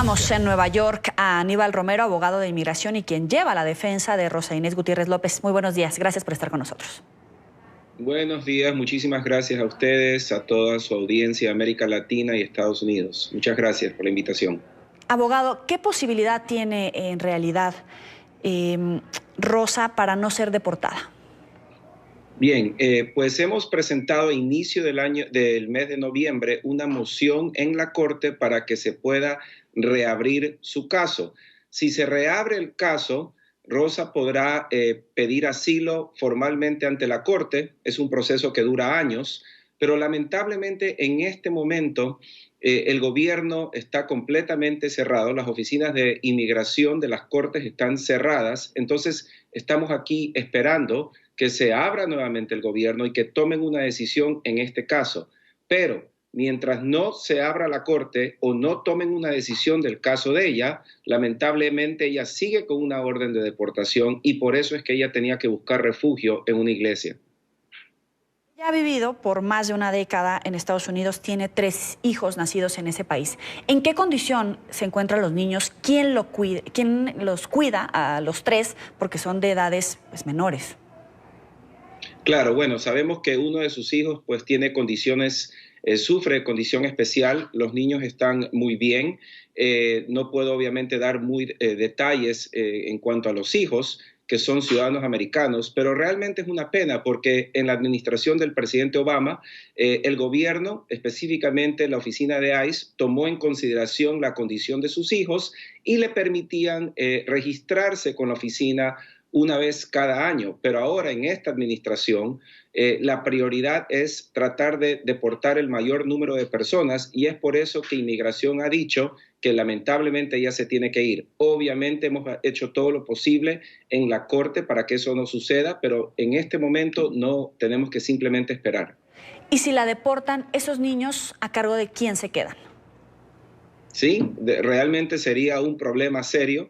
Saludamos en Nueva York a Aníbal Romero, abogado de inmigración y quien lleva la defensa de Rosa Inés Gutiérrez López. Muy buenos días, gracias por estar con nosotros. Buenos días, muchísimas gracias a ustedes, a toda su audiencia de América Latina y Estados Unidos. Muchas gracias por la invitación. Abogado, ¿qué posibilidad tiene en realidad Rosa para no ser deportada? Bien, pues hemos presentado a inicio del mes de noviembre una moción en la Corte para que se pueda reabrir su caso. Si se reabre el caso, Rosa podrá pedir asilo formalmente ante la Corte. Es un proceso que dura años, pero lamentablemente en este momento el gobierno está completamente cerrado. Las oficinas de inmigración de las Cortes están cerradas. Entonces estamos aquí esperando que se abra nuevamente el gobierno y que tomen una decisión en este caso. Pero mientras no se abra la Corte o no tomen una decisión del caso de ella, lamentablemente ella sigue con una orden de deportación y por eso es que ella tenía que buscar refugio en una iglesia. Ella ha vivido por más de una década en Estados Unidos, tiene 3 hijos nacidos en ese país. ¿En qué condición se encuentran los niños? ¿Quién los cuida a los 3? Porque son de edades menores. Claro, bueno, sabemos que uno de sus hijos pues tiene condiciones, sufre condición especial. Los niños están muy bien. No puedo obviamente dar detalles en cuanto a los hijos, que son ciudadanos americanos, pero realmente es una pena porque en la administración del presidente Obama, el gobierno, específicamente la oficina de ICE, tomó en consideración la condición de sus hijos y le permitían registrarse con la oficina una vez cada año, pero ahora en esta administración la prioridad es tratar de deportar el mayor número de personas y es por eso que Inmigración ha dicho que lamentablemente ella se tiene que ir. Obviamente hemos hecho todo lo posible en la Corte para que eso no suceda, pero en este momento no, tenemos que simplemente esperar. Y si la deportan, ¿esos niños a cargo de quién se quedan? Sí, realmente sería un problema serio.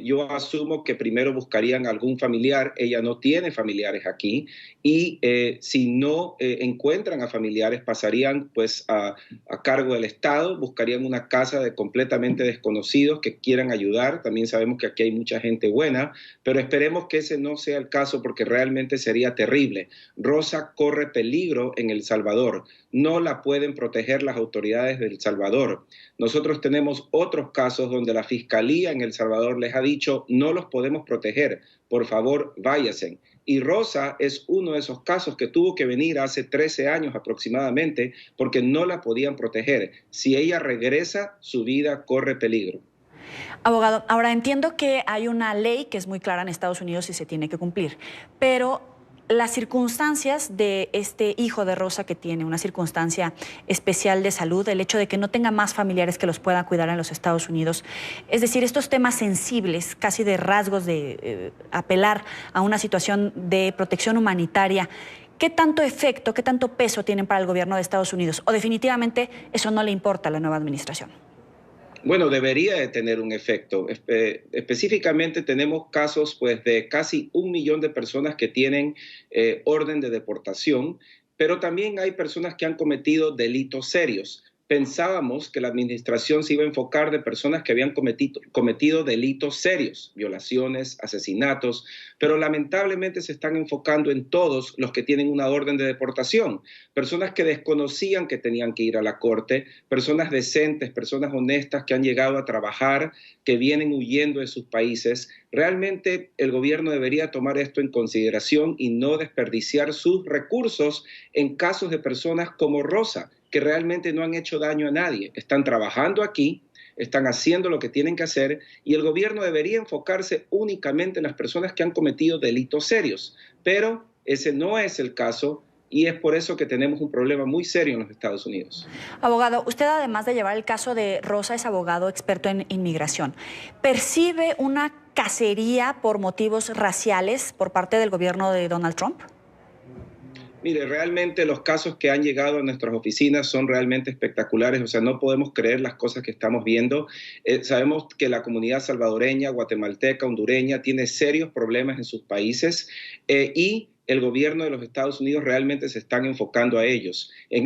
Yo asumo que primero buscarían algún familiar. Ella no tiene familiares aquí y si no encuentran a familiares pasarían pues a cargo del Estado, buscarían una casa de completamente desconocidos que quieran ayudar. También sabemos que aquí hay mucha gente buena, pero esperemos que ese no sea el caso porque realmente sería terrible. Rosa corre peligro en El Salvador. No la pueden proteger las autoridades de El Salvador. Nosotros tenemos otros casos donde la Fiscalía en El Salvador les ha dicho no los podemos proteger, por favor váyanse. Y Rosa es uno de esos casos que tuvo que venir hace 13 años aproximadamente porque no la podían proteger. Si ella regresa, su vida corre peligro. Abogado, ahora entiendo que hay una ley que es muy clara en Estados Unidos y se tiene que cumplir, pero las circunstancias de este hijo de Rosa que tiene una circunstancia especial de salud, el hecho de que no tenga más familiares que los puedan cuidar en los Estados Unidos, es decir, estos temas sensibles, casi de rasgos de apelar a una situación de protección humanitaria, ¿qué tanto efecto, qué tanto peso tienen para el gobierno de Estados Unidos? ¿O definitivamente eso no le importa a la nueva administración? Bueno, debería de tener un efecto. Específicamente tenemos casos pues, de casi 1 millón de personas que tienen orden de deportación, pero también hay personas que han cometido delitos serios. Pensábamos que la administración se iba a enfocar de personas que habían cometido delitos serios, violaciones, asesinatos, pero lamentablemente se están enfocando en todos los que tienen una orden de deportación. Personas que desconocían que tenían que ir a la corte, personas decentes, personas honestas que han llegado a trabajar, que vienen huyendo de sus países. Realmente el gobierno debería tomar esto en consideración y no desperdiciar sus recursos en casos de personas como Rosa, que realmente no han hecho daño a nadie. Están trabajando aquí, están haciendo lo que tienen que hacer y el gobierno debería enfocarse únicamente en las personas que han cometido delitos serios. Pero ese no es el caso y es por eso que tenemos un problema muy serio en los Estados Unidos. Abogado, usted además de llevar el caso de Rosa es abogado experto en inmigración. ¿Percibe una cacería por motivos raciales por parte del gobierno de Donald Trump? Mire, realmente los casos que han llegado a nuestras oficinas son realmente espectaculares, o sea, no podemos creer las cosas que estamos viendo. Sabemos que la comunidad salvadoreña, guatemalteca, hondureña tiene serios problemas en sus países y el gobierno de los Estados Unidos realmente se están enfocando en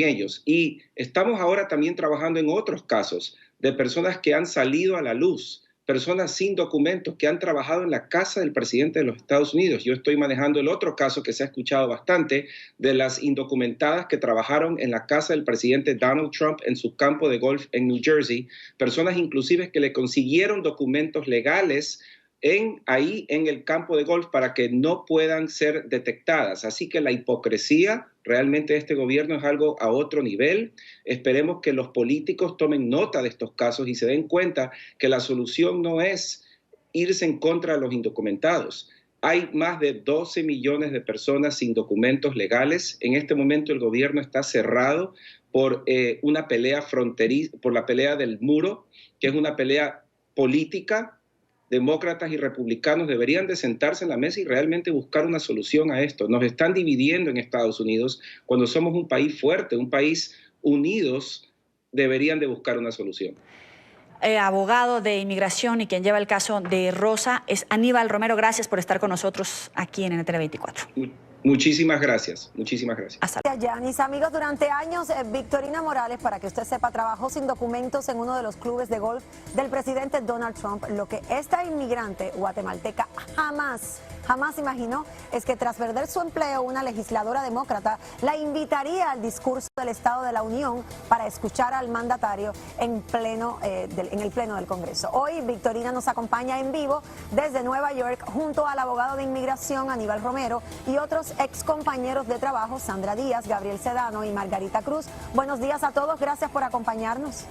ellos. Y estamos ahora también trabajando en otros casos de personas que han salido a la luz, personas sin documentos que han trabajado en la casa del presidente de los Estados Unidos. Yo estoy manejando el otro caso que se ha escuchado bastante de las indocumentadas que trabajaron en la casa del presidente Donald Trump en su campo de golf en New Jersey, personas inclusive que le consiguieron documentos legales ahí en el campo de golf para que no puedan ser detectadas. Así que la hipocresía realmente de este gobierno es algo a otro nivel. Esperemos que los políticos tomen nota de estos casos y se den cuenta que la solución no es irse en contra de los indocumentados. Hay más de 12 millones de personas sin documentos legales. En este momento el gobierno está cerrado por una pelea fronteriza, por la pelea del muro, que es una pelea política. Demócratas y republicanos deberían de sentarse en la mesa y realmente buscar una solución a esto. Nos están dividiendo en Estados Unidos cuando somos un país fuerte, un país unidos, deberían de buscar una solución. Abogado de inmigración y quien lleva el caso de Rosa es Aníbal Romero. Gracias por estar con nosotros aquí en NTN 24. Muchísimas gracias, muchísimas gracias. Hasta Ya, mis amigos, durante años, Victorina Morales, para que usted sepa, trabajó sin documentos en uno de los clubes de golf del presidente Donald Trump. Lo que esta inmigrante guatemalteca jamás imaginó es que tras perder su empleo, una legisladora demócrata la invitaría al discurso del Estado de la Unión para escuchar al mandatario en el pleno del Congreso. Hoy Victorina nos acompaña en vivo desde Nueva York junto al abogado de inmigración Aníbal Romero y otros ex compañeros de trabajo Sandra Díaz, Gabriel Sedano y Margarita Cruz. Buenos días a todos, gracias por acompañarnos.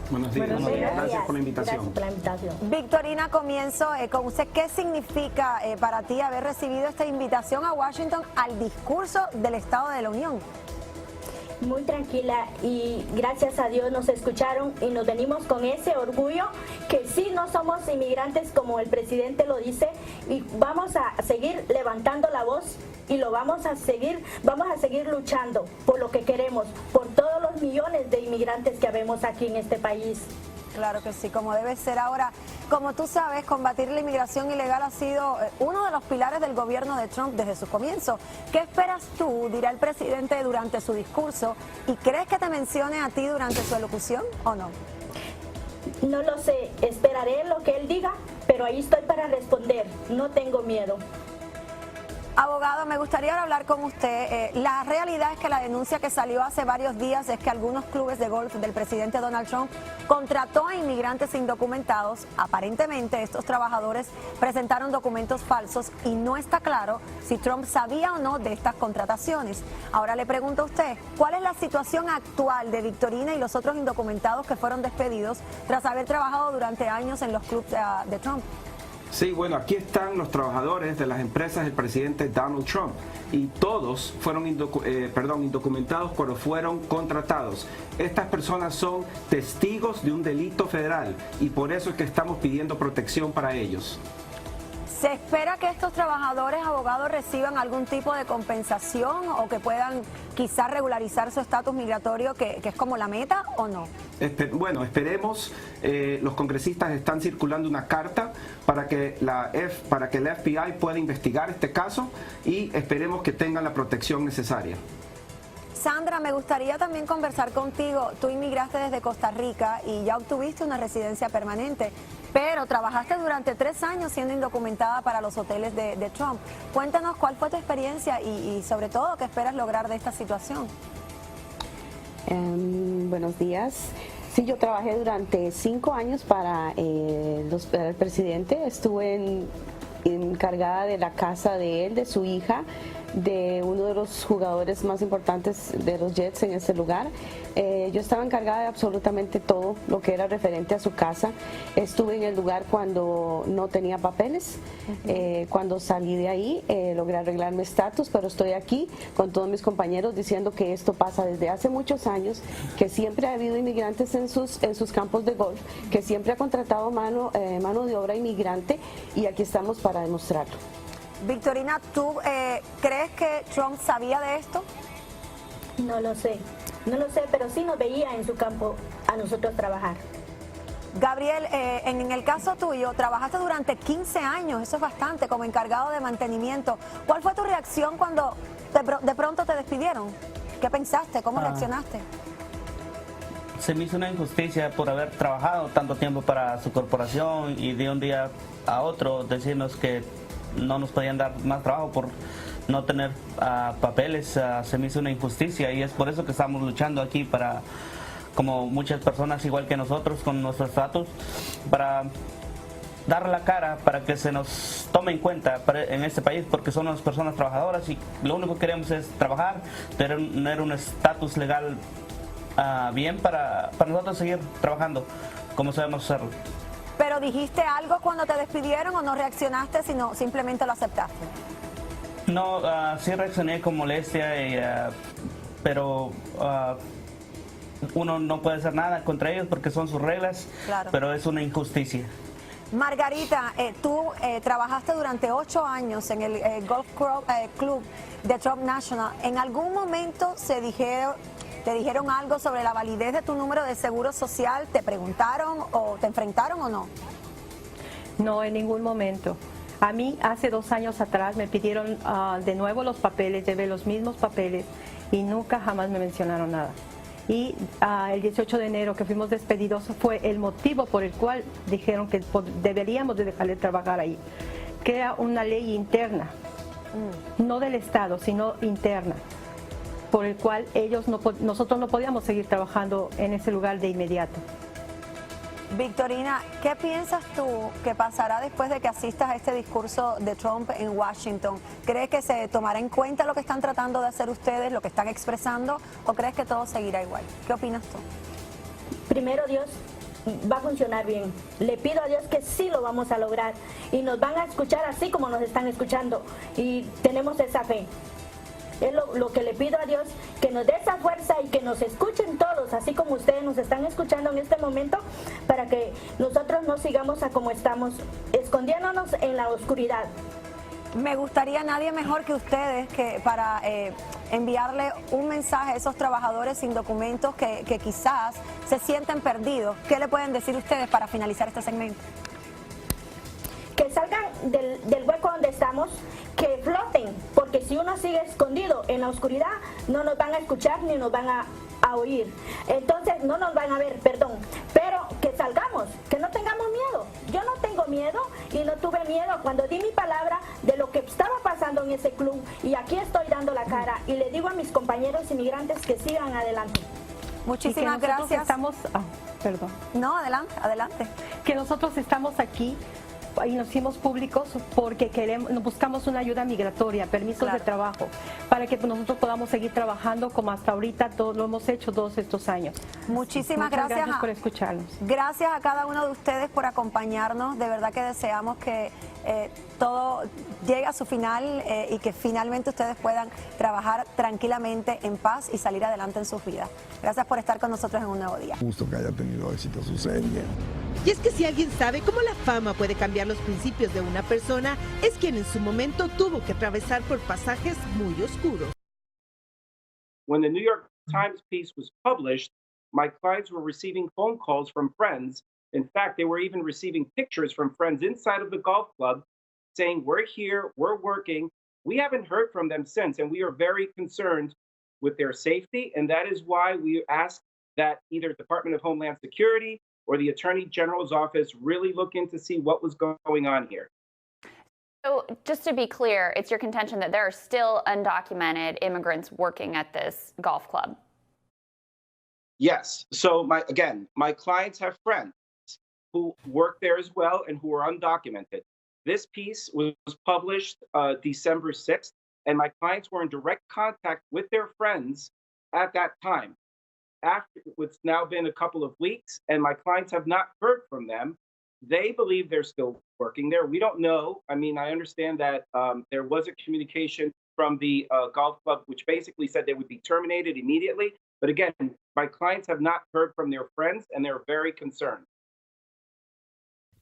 Buenos días. Gracias por la invitación. Gracias por la invitación. Victorina, comienzo con usted. ¿Qué significa para ti haber recibido esta invitación a Washington al discurso del Estado de la Unión? Muy tranquila y gracias a Dios nos escucharon y nos venimos con ese orgullo que sí no somos inmigrantes como el presidente lo dice y vamos a seguir levantando la voz y lo vamos a seguir luchando por lo que queremos, por todos los millones de inmigrantes que habemos aquí en este país. Claro que sí, como debe ser. Ahora, como tú sabes, combatir la inmigración ilegal ha sido uno de los pilares del gobierno de Trump desde su comienzo. ¿Qué esperas tú, dirá el presidente durante su discurso? ¿Y crees que te mencione a ti durante su elocución o no? No lo sé, esperaré lo que él diga, pero ahí estoy para responder, no tengo miedo. Abogado, me gustaría ahora hablar con usted. La realidad es que la denuncia que salió hace varios días es que algunos clubes de golf del presidente Donald Trump contrató a inmigrantes indocumentados. Aparentemente, estos trabajadores presentaron documentos falsos y no está claro si Trump sabía o no de estas contrataciones. Ahora le pregunto a usted, ¿cuál es la situación actual de Victorina y los otros indocumentados que fueron despedidos tras haber trabajado durante años en los clubes de Trump? Sí, bueno, aquí están los trabajadores de las empresas del presidente Donald Trump y todos fueron indocumentados cuando fueron contratados. Estas personas son testigos de un delito federal y por eso es que estamos pidiendo protección para ellos. ¿Se espera que estos trabajadores, abogados, reciban algún tipo de compensación o que puedan quizás regularizar su estatus migratorio, que es como la meta, o no? Bueno, esperemos. Los congresistas están circulando una carta para que el FBI pueda investigar este caso y esperemos que tengan la protección necesaria. Sandra, me gustaría también conversar contigo. Tú inmigraste desde Costa Rica y ya obtuviste una residencia permanente, pero trabajaste durante 3 años siendo indocumentada para los hoteles de Trump. Cuéntanos cuál fue tu experiencia y sobre todo qué esperas lograr de esta situación. Buenos días. Sí, yo trabajé durante 5 años para el presidente. Estuve encargada de la casa de él, de su hija, de uno de los jugadores más importantes de los Jets en ese lugar. Yo estaba encargada de absolutamente todo lo que era referente a su casa. Estuve en el lugar cuando no tenía papeles. Cuando salí de ahí logré arreglar mi estatus, pero estoy aquí con todos mis compañeros diciendo que esto pasa desde hace muchos años, que siempre ha habido inmigrantes en sus campos de golf, que siempre ha contratado mano de obra inmigrante y aquí estamos para demostrarlo. Victorina, ¿tú crees que Trump sabía de esto? No lo sé, pero sí nos veía en su campo a nosotros trabajar. Gabriel, en el caso tuyo, trabajaste durante 15 años, eso es bastante, como encargado de mantenimiento. ¿Cuál fue tu reacción cuando de pronto te despidieron? ¿Qué pensaste? ¿Cómo reaccionaste? se me hizo una injusticia por haber trabajado tanto tiempo para su corporación y de un día a otro decirnos que no nos podían dar más trabajo por no tener papeles. Se me hizo una injusticia y es por eso que estamos luchando aquí para, como muchas personas igual que nosotros con nuestro estatus, para dar la cara para que se nos tome en cuenta en este país, porque somos personas trabajadoras y lo único que queremos es trabajar, tener un estatus legal bien para nosotros seguir trabajando como sabemos hacerlo. ¿Pero dijiste algo cuando te despidieron o no reaccionaste, sino simplemente lo aceptaste? No, sí reaccioné con molestia, pero uno no puede hacer nada contra ellos porque son sus reglas, claro. Pero es una injusticia. Margarita, tú trabajaste durante 8 años en el Golf Club de Trump National. ¿En algún momento te dijeron algo sobre la validez de tu número de seguro social? ¿Te preguntaron o te enfrentaron o no? No, en ningún momento. A mí hace 2 años atrás me pidieron de nuevo los papeles, llevé los mismos papeles y nunca jamás me mencionaron nada. Y el 18 de enero que fuimos despedidos fue el motivo por el cual dijeron que deberíamos de dejarle trabajar ahí, que era una ley interna, no del Estado, sino interna, por el cual nosotros no podíamos seguir trabajando en ese lugar de inmediato. Victorina, ¿qué piensas tú que pasará después de que asistas a este discurso de Trump en Washington? ¿Crees que se tomará en cuenta lo que están tratando de hacer ustedes, lo que están expresando, o crees que todo seguirá igual? ¿Qué opinas tú? Primero, Dios va a funcionar bien. Le pido a Dios que sí lo vamos a lograr y nos van a escuchar así como nos están escuchando y tenemos esa fe. Es lo que le pido a Dios, que nos dé esa fuerza y que nos escuchen todos, así como ustedes nos están escuchando en este momento, para que nosotros no sigamos a como estamos, escondiéndonos en la oscuridad. Me gustaría nadie mejor que ustedes para enviarle un mensaje a esos trabajadores sin documentos que quizás se sienten perdidos. ¿Qué le pueden decir ustedes para finalizar este segmento? Que salgan del hueco donde estamos, que floten, porque si uno sigue escondido en la oscuridad, no nos van a escuchar ni nos van a oír. Entonces, no nos van a ver, perdón. Pero que salgamos, que no tengamos miedo. Yo no tengo miedo y no tuve miedo cuando di mi palabra de lo que estaba pasando en ese club. Y aquí estoy dando la cara y le digo a mis compañeros inmigrantes que sigan adelante. Muchísimas gracias. Perdón. No, adelante, adelante. Que nosotros estamos aquí y nos hicimos públicos porque buscamos una ayuda migratoria, permisos de trabajo, para que nosotros podamos seguir trabajando como hasta ahorita lo hemos hecho todos estos años. Muchísimas gracias por escucharnos. Gracias a cada uno de ustedes por acompañarnos. De verdad que deseamos que todo llegue a su final y que finalmente ustedes puedan trabajar tranquilamente, en paz y salir adelante en sus vidas. Gracias por estar con nosotros en un nuevo día. Justo que haya tenido éxito su serie. Y es que si alguien sabe cómo la fama puede cambiar los principios de una persona, es quien en su momento tuvo que atravesar por pasajes muy oscuros. When the New York Times piece was published, my clients were receiving phone calls from friends. In fact, they were even receiving pictures from friends inside of the golf club saying, "We're here, we're working." We haven't heard from them since, and we are very concerned with their safety, and that is why we ask that either Department of Homeland Security or the Attorney General's office really look in to see what was going on here. So just to be clear, it's your contention that there are still undocumented immigrants working at this golf club? Yes. So my clients have friends who work there as well and who are undocumented. This piece was published December 6th, and my clients were in direct contact with their friends at that time. After it's now been a couple of weeks, and my clients have not heard from them. They believe they're still working there. We don't know. I mean, I understand that there was a communication from the golf club, which basically said they would be terminated immediately. But again, my clients have not heard from their friends, and they're very concerned.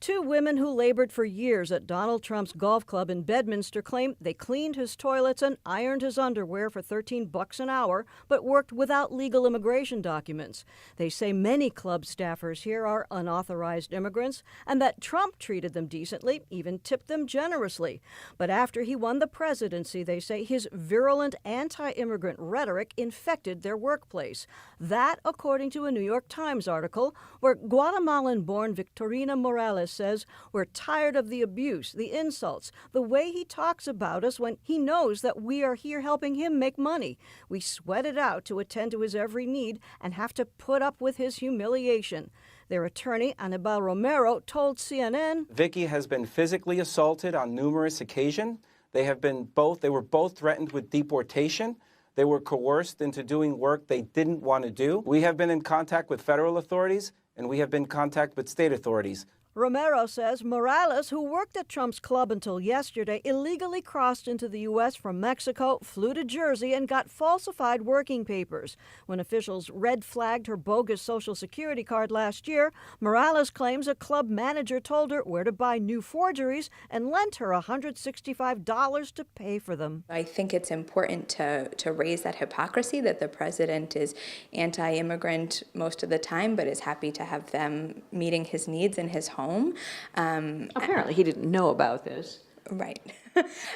Two women who labored for years at Donald Trump's golf club in Bedminster claim they cleaned his toilets and ironed his underwear for $13 an hour, but worked without legal immigration documents. They say many club staffers here are unauthorized immigrants and that Trump treated them decently, even tipped them generously. But after he won the presidency, they say his virulent anti-immigrant rhetoric infected their workplace. That, according to a New York Times article, where Guatemalan-born Victorina Morales says, "We're tired of the abuse, the insults, the way he talks about us when he knows that we are here helping him make money. We sweat it out to attend to his every need and have to put up with his humiliation." Their attorney, Anibal Romero, told CNN, Vicky has been physically assaulted on numerous occasions. They were both threatened with deportation. They were coerced into doing work they didn't want to do. We have been in contact with federal authorities, and we have been in contact with state authorities. Romero says Morales, who worked at Trump's club until yesterday, illegally crossed into the U.S. from Mexico, flew to Jersey, and got falsified working papers. When officials red-flagged her bogus Social Security card last year, Morales claims a club manager told her where to buy new forgeries and lent her $165 to pay for them. I think it's important to raise that hypocrisy that the president is anti-immigrant most of the time, but is happy to have them meeting his needs in his home. Apparently he didn't know about this. Right.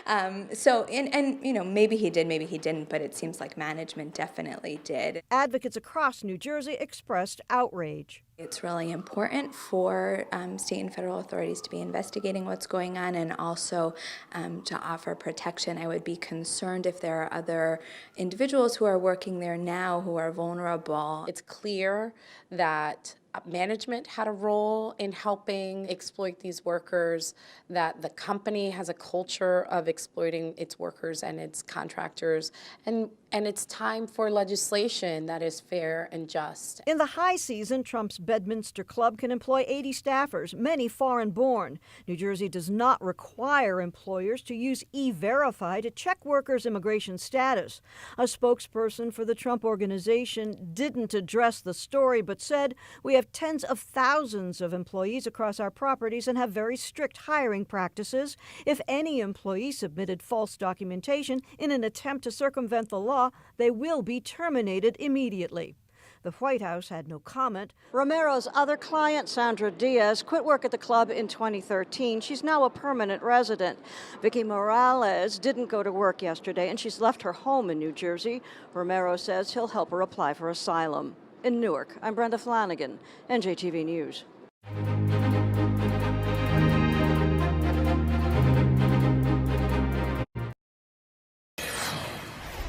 Maybe he did, maybe he didn't, but it seems like management definitely did. Advocates across New Jersey expressed outrage. It's really important for state and federal authorities to be investigating what's going on and also to offer protection. I would be concerned if there are other individuals who are working there now who are vulnerable. It's clear that management had a role in helping exploit these workers, that the company has a culture of exploiting its workers and its contractors, and it's time for legislation that is fair and just. In the high season, Trump's Bedminster Club can employ 80 staffers, many foreign-born. New Jersey does not require employers to use E-Verify to check workers' immigration status. A spokesperson for the Trump Organization didn't address the story, but said, "We have tens of thousands of employees across our properties and have very strict hiring practices. If any employee submitted false documentation in an attempt to circumvent the law, they will be terminated immediately." The White House had no comment. Romero's other client, Sandra Diaz, quit work at the club in 2013. She's now a permanent resident. Vicky Morales didn't go to work yesterday, and she's left her home in New Jersey. Romero says he'll help her apply for asylum. In Newark, I'm Brenda Flanagan, NJTV News.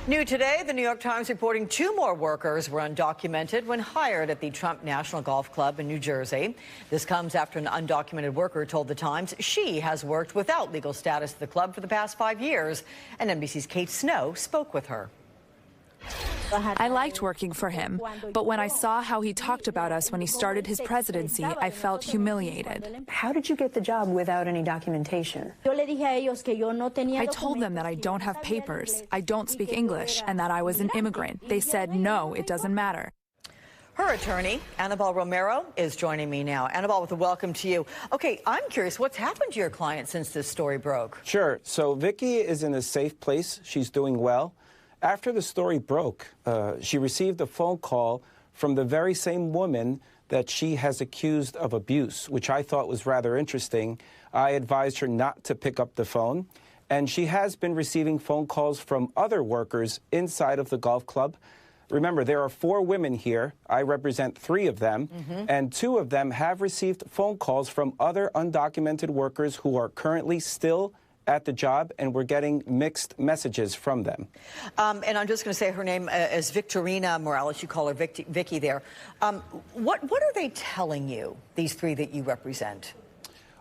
New today, the New York Times reporting 2 more workers were undocumented when hired at the Trump National Golf Club in New Jersey. This comes after an undocumented worker told the Times she has worked without legal status at the club for the past 5 years. And NBC's Kate Snow spoke with her. I liked working for him, but when I saw how he talked about us when he started his presidency, I felt humiliated. How did you get the job without any documentation? I told them that I don't have papers, I don't speak English, and that I was an immigrant. They said, no, it doesn't matter. Her attorney, Anibal Romero, is joining me now. Anibal, with a welcome to you. Okay, I'm curious, what's happened to your client since this story broke? Sure. So Vicky is in a safe place. She's doing well. After the story broke, she received a phone call from the very same woman that she has accused of abuse, which I thought was rather interesting. I advised her not to pick up the phone, and she has been receiving phone calls from other workers inside of the golf club. Remember, there are 4 women here. I represent 3 of them, and 2 of them have received phone calls from other undocumented workers who are currently still at the job, and we're getting mixed messages from them. And I'm just going to say her name is Victorina Morales. You call her Vicky there. What are they telling you, these 3 that you represent?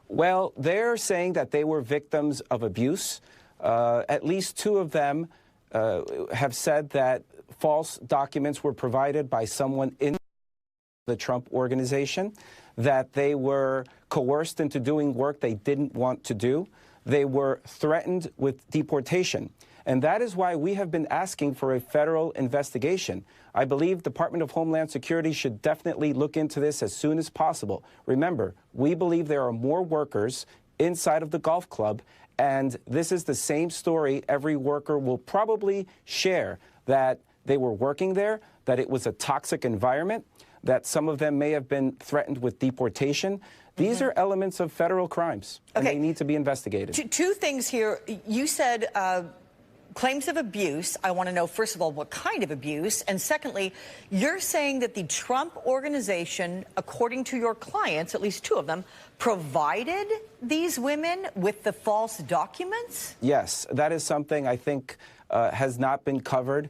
Well, they're saying that they were victims of abuse. At least 2 of them have said that false documents were provided by someone in the Trump Organization, that they were coerced into doing work they didn't want to do. They were threatened with deportation. And that is why we have been asking for a federal investigation. I believe the Department of Homeland Security should definitely look into this as soon as possible. Remember, we believe there are more workers inside of the golf club, and this is the same story every worker will probably share, that they were working there, that it was a toxic environment, that some of them may have been threatened with deportation. These are elements of federal crimes, and they need to be investigated. Two things here. You said claims of abuse. I want to know, first of all, what kind of abuse? And secondly, you're saying that the Trump organization, according to your clients, at least two of them, provided these women with the false documents? Yes, that is something I think has not been covered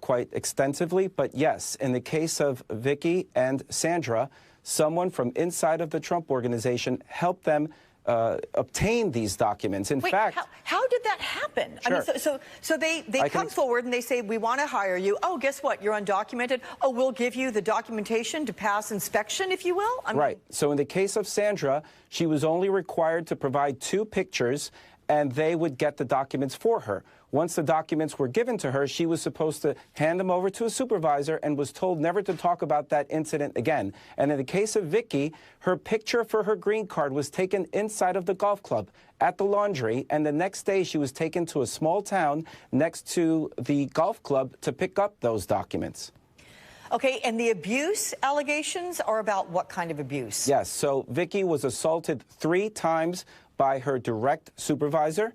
quite extensively. But yes, in the case of Vicky and Sandra, someone from inside of the Trump organization helped them obtain these documents. In fact, how did that happen? Sure. I mean, so they come forward and they say, we want to hire you. Oh, guess what? You're undocumented. Oh, we'll give you the documentation to pass inspection, if you will. Right. So in the case of Sandra, she was only required to provide 2 pictures, and they would get the documents for her. Once the documents were given to her, she was supposed to hand them over to a supervisor and was told never to talk about that incident again. And in the case of Vicky, her picture for her green card was taken inside of the golf club at the laundry, and the next day she was taken to a small town next to the golf club to pick up those documents. Okay, and the abuse allegations are about what kind of abuse? Yes, so Vicky was assaulted 3 times by her direct supervisor.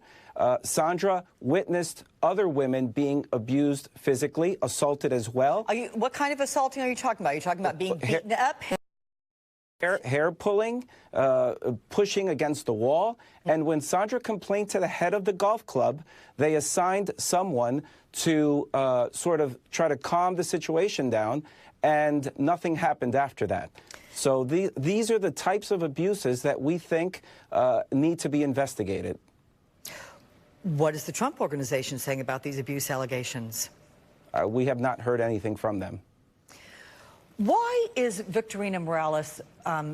Sandra witnessed other women being abused physically, assaulted as well. What kind of assaulting are you talking about? Are you talking about being beaten up? Hair pulling, pushing against the wall. And when Sandra complained to the head of the golf club, they assigned someone to sort of try to calm the situation down, and nothing happened after that. So these are the types of abuses that we think need to be investigated. What is the Trump organization saying about these abuse allegations? We have not heard anything from them. Why is Victorina Morales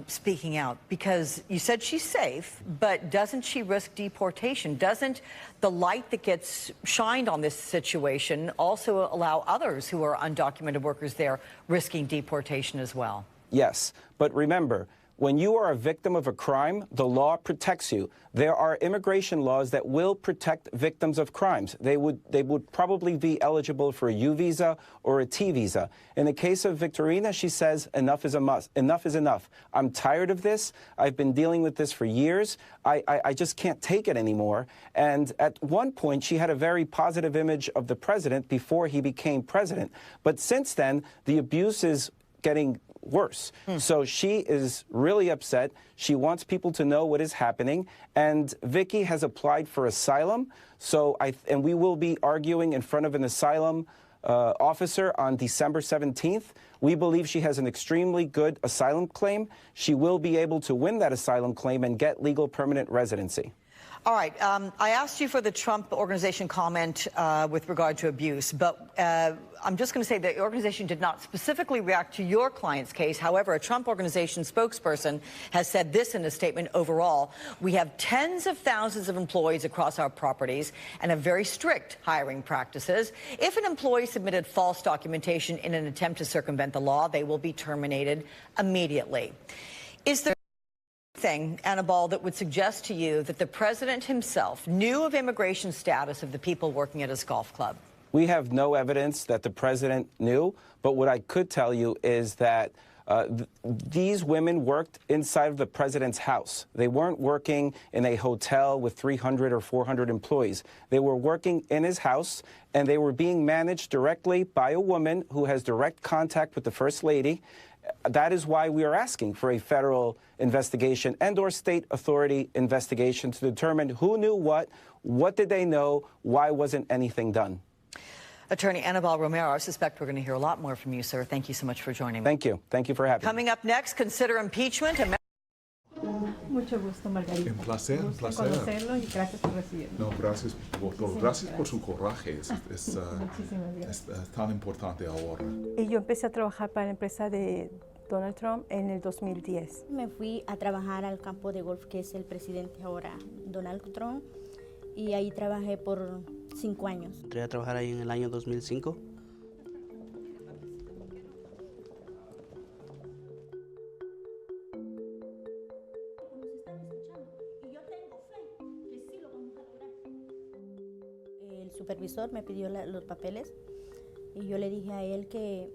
speaking out? Because you said she's safe, but doesn't she risk deportation? Doesn't the light that gets shined on this situation also allow others who are undocumented workers there risking deportation as well? Yes, but remember, when you are a victim of a crime, the law protects you. There are immigration laws that will protect victims of crimes. They would probably be eligible for a U visa or a T visa. In the case of Victorina, she says enough is enough is enough. I'm tired of this. I've been dealing with this for years. I just can't take it anymore. And at one point, she had a very positive image of the president before he became president. But since then, the abuse is getting worse. So she is really upset. She wants people to know what is happening. And Vicky has applied for asylum. And we will be arguing in front of an asylum officer on December 17th. We believe she has an extremely good asylum claim. She will be able to win that asylum claim and get legal permanent residency. All right. I asked you for the Trump organization comment with regard to abuse, but I'm just going to say that the organization did not specifically react to your client's case. However, a Trump organization spokesperson has said this in a statement overall. We have tens of thousands of employees across our properties and have very strict hiring practices. If an employee submitted false documentation in an attempt to circumvent the law, they will be terminated immediately. Is there thing, Annabelle, that would suggest to you that the president himself knew of immigration status of the people working at his golf club? We have no evidence that the president knew, but what I could tell you is that these women worked inside of the president's house. They weren't working in a hotel with 300 or 400 employees. They were working in his house, and they were being managed directly by a woman who has direct contact with the First Lady. That is why we are asking for a federal investigation and/or state authority investigation to determine who knew what did they know, why wasn't anything done. Attorney Annabelle Romero, I suspect we're going to hear a lot more from you, sir. Thank you so much for joining me. Thank you. Thank you for having me. Coming up next, consider impeachment. Mucho gusto, Margarita. Un placer, un placer. Conocerlo y gracias por recibirme. No, gracias por su coraje. Es tan importante ahora. Y yo empecé a trabajar para la empresa de Donald Trump en el 2010. Me fui a trabajar al campo de golf que es el presidente ahora, Donald Trump, y ahí trabajé por 5 años. Entré a trabajar ahí en el año 2005. El supervisor me pidió los papeles y yo le dije a él que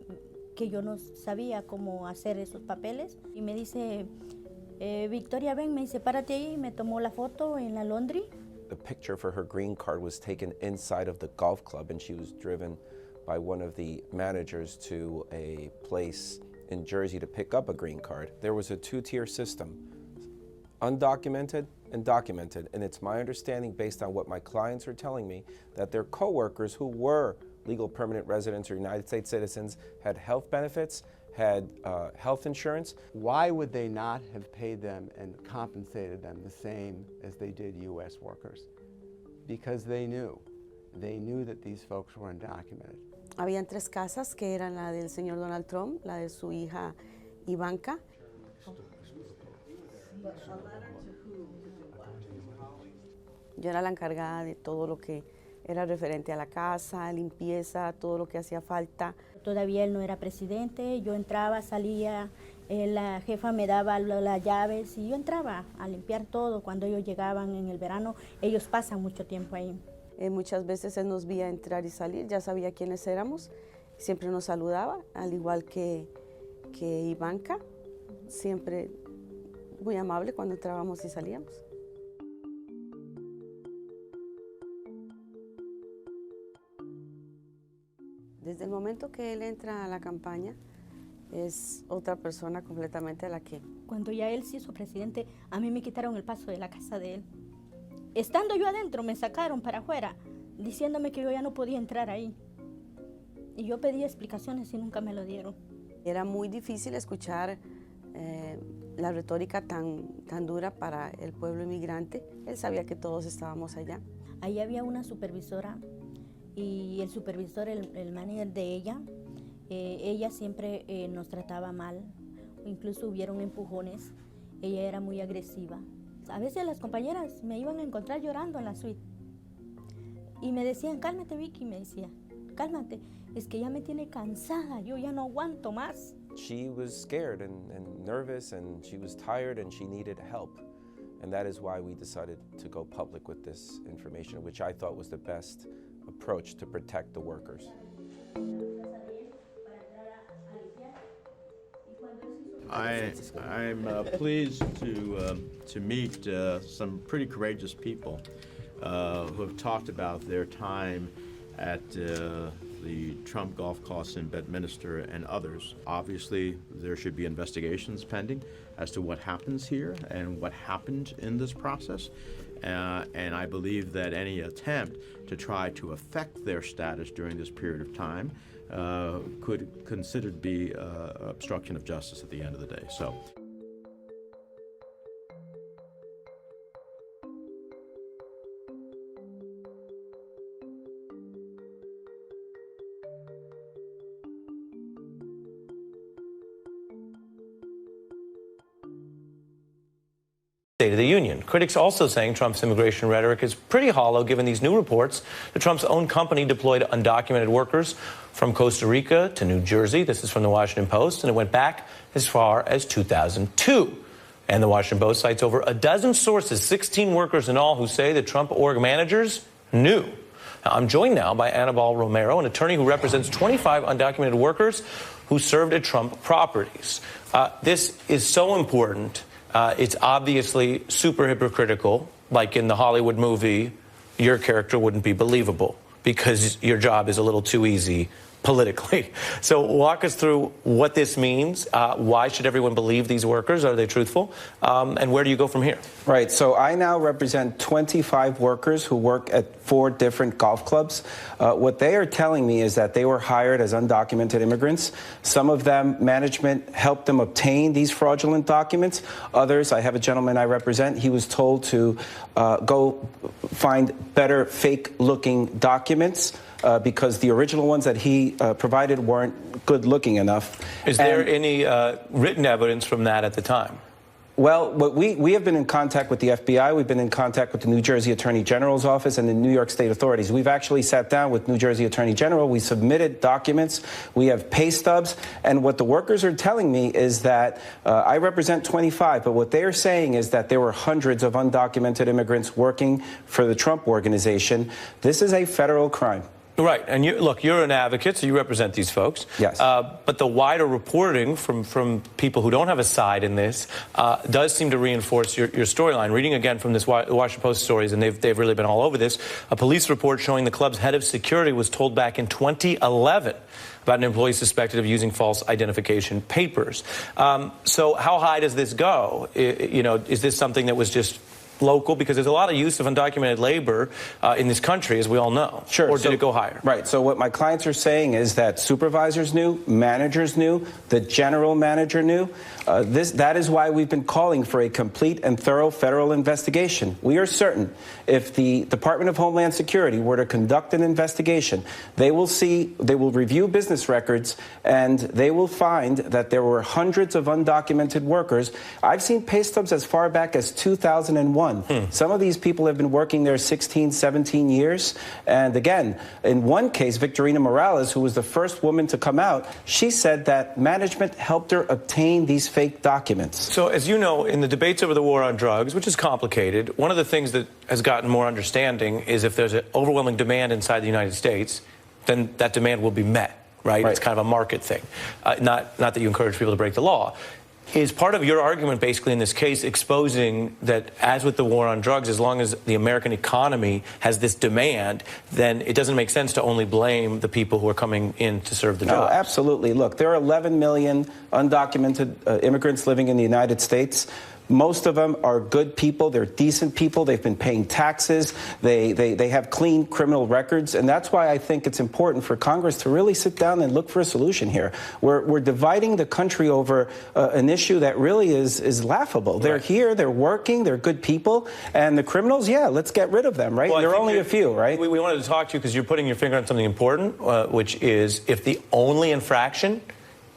yo no sabía cómo hacer esos papeles y me dice, Victoria, ven, me dice, párate ahí, y me tomó la foto en la laundry. The picture for her green card was taken inside of the golf club, and she was driven by one of the managers to a place in Jersey to pick up a green card. There was a two-tier system, undocumented and documented, and it's my understanding, based on what my clients are telling me, that their coworkers who were legal permanent residents or United States citizens had health benefits, had health insurance. Why would they not have paid them and compensated them the same as they did U.S. workers? Because they knew that these folks were undocumented. Habían 3 casas, que eran la del señor Donald Trump, la de su hija Ivanka. Yo era la encargada de todo lo que era referente a la casa, limpieza, todo lo que hacía falta. Todavía él no era presidente, yo entraba, salía, la jefa me daba las llaves y yo entraba a limpiar todo. Cuando ellos llegaban en el verano, ellos pasan mucho tiempo ahí. Muchas veces él nos veía entrar y salir, ya sabía quiénes éramos, siempre nos saludaba, al igual que Ivanka, siempre muy amable cuando entrábamos y salíamos. Desde el momento que él entra a la campaña, es otra persona completamente a la que... Cuando ya él se hizo presidente, a mí me quitaron el paso de la casa de él. Estando yo adentro, me sacaron para afuera, diciéndome que yo ya no podía entrar ahí. Y yo pedí explicaciones y nunca me lo dieron. Era muy difícil escuchar la retórica tan dura para el pueblo inmigrante. Él sabía que todos estábamos allá. Ahí había una supervisora y el supervisor, el manager de ella siempre nos trataba mal, incluso hubieron empujones, ella era muy agresiva. A veces las compañeras me iban a encontrar llorando en la suite y me decían, cálmate Vicky, me decía, cálmate, es que ya me tiene cansada, yo ya no aguanto más. She was scared and nervous, and she was tired, and she needed help. And that is why we decided to go public with this information, which I thought was the best approach to protect the workers. I'm pleased to meet some pretty courageous people who have talked about their time at the Trump golf course in Bedminster and others. Obviously, there should be investigations pending as to what happens here and what happened in this process. And I believe that any attempt to try to affect their status during this period of time could consider to be obstruction of justice at the end of the day. So. State of the Union. Critics also saying Trump's immigration rhetoric is pretty hollow given these new reports that Trump's own company deployed undocumented workers from Costa Rica to New Jersey. This is from the Washington Post, and it went back as far as 2002. And the Washington Post cites over a dozen sources, 16 workers in all, who say that Trump org managers knew. Now, I'm joined now by Anibal Romero, an attorney who represents 25 undocumented workers who served at Trump properties. This is so important. It's obviously super hypocritical. Like in the Hollywood movie, your character wouldn't be believable because your job is a little too easy politically. So walk us through what this means. Why should everyone believe these workers? Are they truthful? And where do you go from here? Right. So I now represent 25 workers who work at 4 different golf clubs. What they are telling me is that they were hired as undocumented immigrants. Some of them, management helped them obtain these fraudulent documents. Others, I have a gentleman I represent, he was told to go find better fake-looking documents because the original ones that he provided weren't good-looking enough. Is there any written evidence from that at the time? Well, we have been in contact with the FBI. We've been in contact with the New Jersey Attorney General's office and the New York State authorities. We've actually sat down with New Jersey Attorney General. We submitted documents. We have pay stubs. And what the workers are telling me is that I represent 25, but what they're saying is that there were hundreds of undocumented immigrants working for the Trump organization. This is a federal crime. Right, and you're an advocate, so you represent these folks. Yes. But the wider reporting from people who don't have a side in this does seem to reinforce your storyline. Reading again from this Washington Post stories, and they've really been all over this, a police report showing the club's head of security was told back in 2011 about an employee suspected of using false identification papers. So how high does this go? Is this something that was just local? Because there's a lot of use of undocumented labor in this country, as we all know. Sure. Or did it go higher? Right. So what my clients are saying is that supervisors knew, managers knew, the general manager knew. That is why we've been calling for a complete and thorough federal investigation. We are certain if the Department of Homeland Security were to conduct an investigation, they will review business records, and they will find that there were hundreds of undocumented workers. I've seen pay stubs as far back as 2001. Some of these people have been working there 16, 17 years. And again, in one case, Victorina Morales, who was the first woman to come out, she said that management helped her obtain these fake documents. So as you know, in the debates over the war on drugs, which is complicated, one of the things that has gotten more understanding is if there's an overwhelming demand inside the United States, then that demand will be met, right? It's kind of a market thing. Not that you encourage people to break the law. Is part of your argument basically in this case exposing that, as with the war on drugs, as long as the American economy has this demand, then it doesn't make sense to only blame the people who are coming in to serve the drugs? No, absolutely. Look, there are 11 million undocumented immigrants living in the United States. Most of them are good people. They're decent people. They've been paying taxes. They have clean criminal records. And that's why I think it's important for Congress to really sit down and look for a solution here. We're dividing the country over an issue that really is laughable. They're here. They're working. They're good people. And the criminals, yeah, let's get rid of them, right? Well, there are only a few, right? We wanted to talk to you because you're putting your finger on something important, which is if the only infraction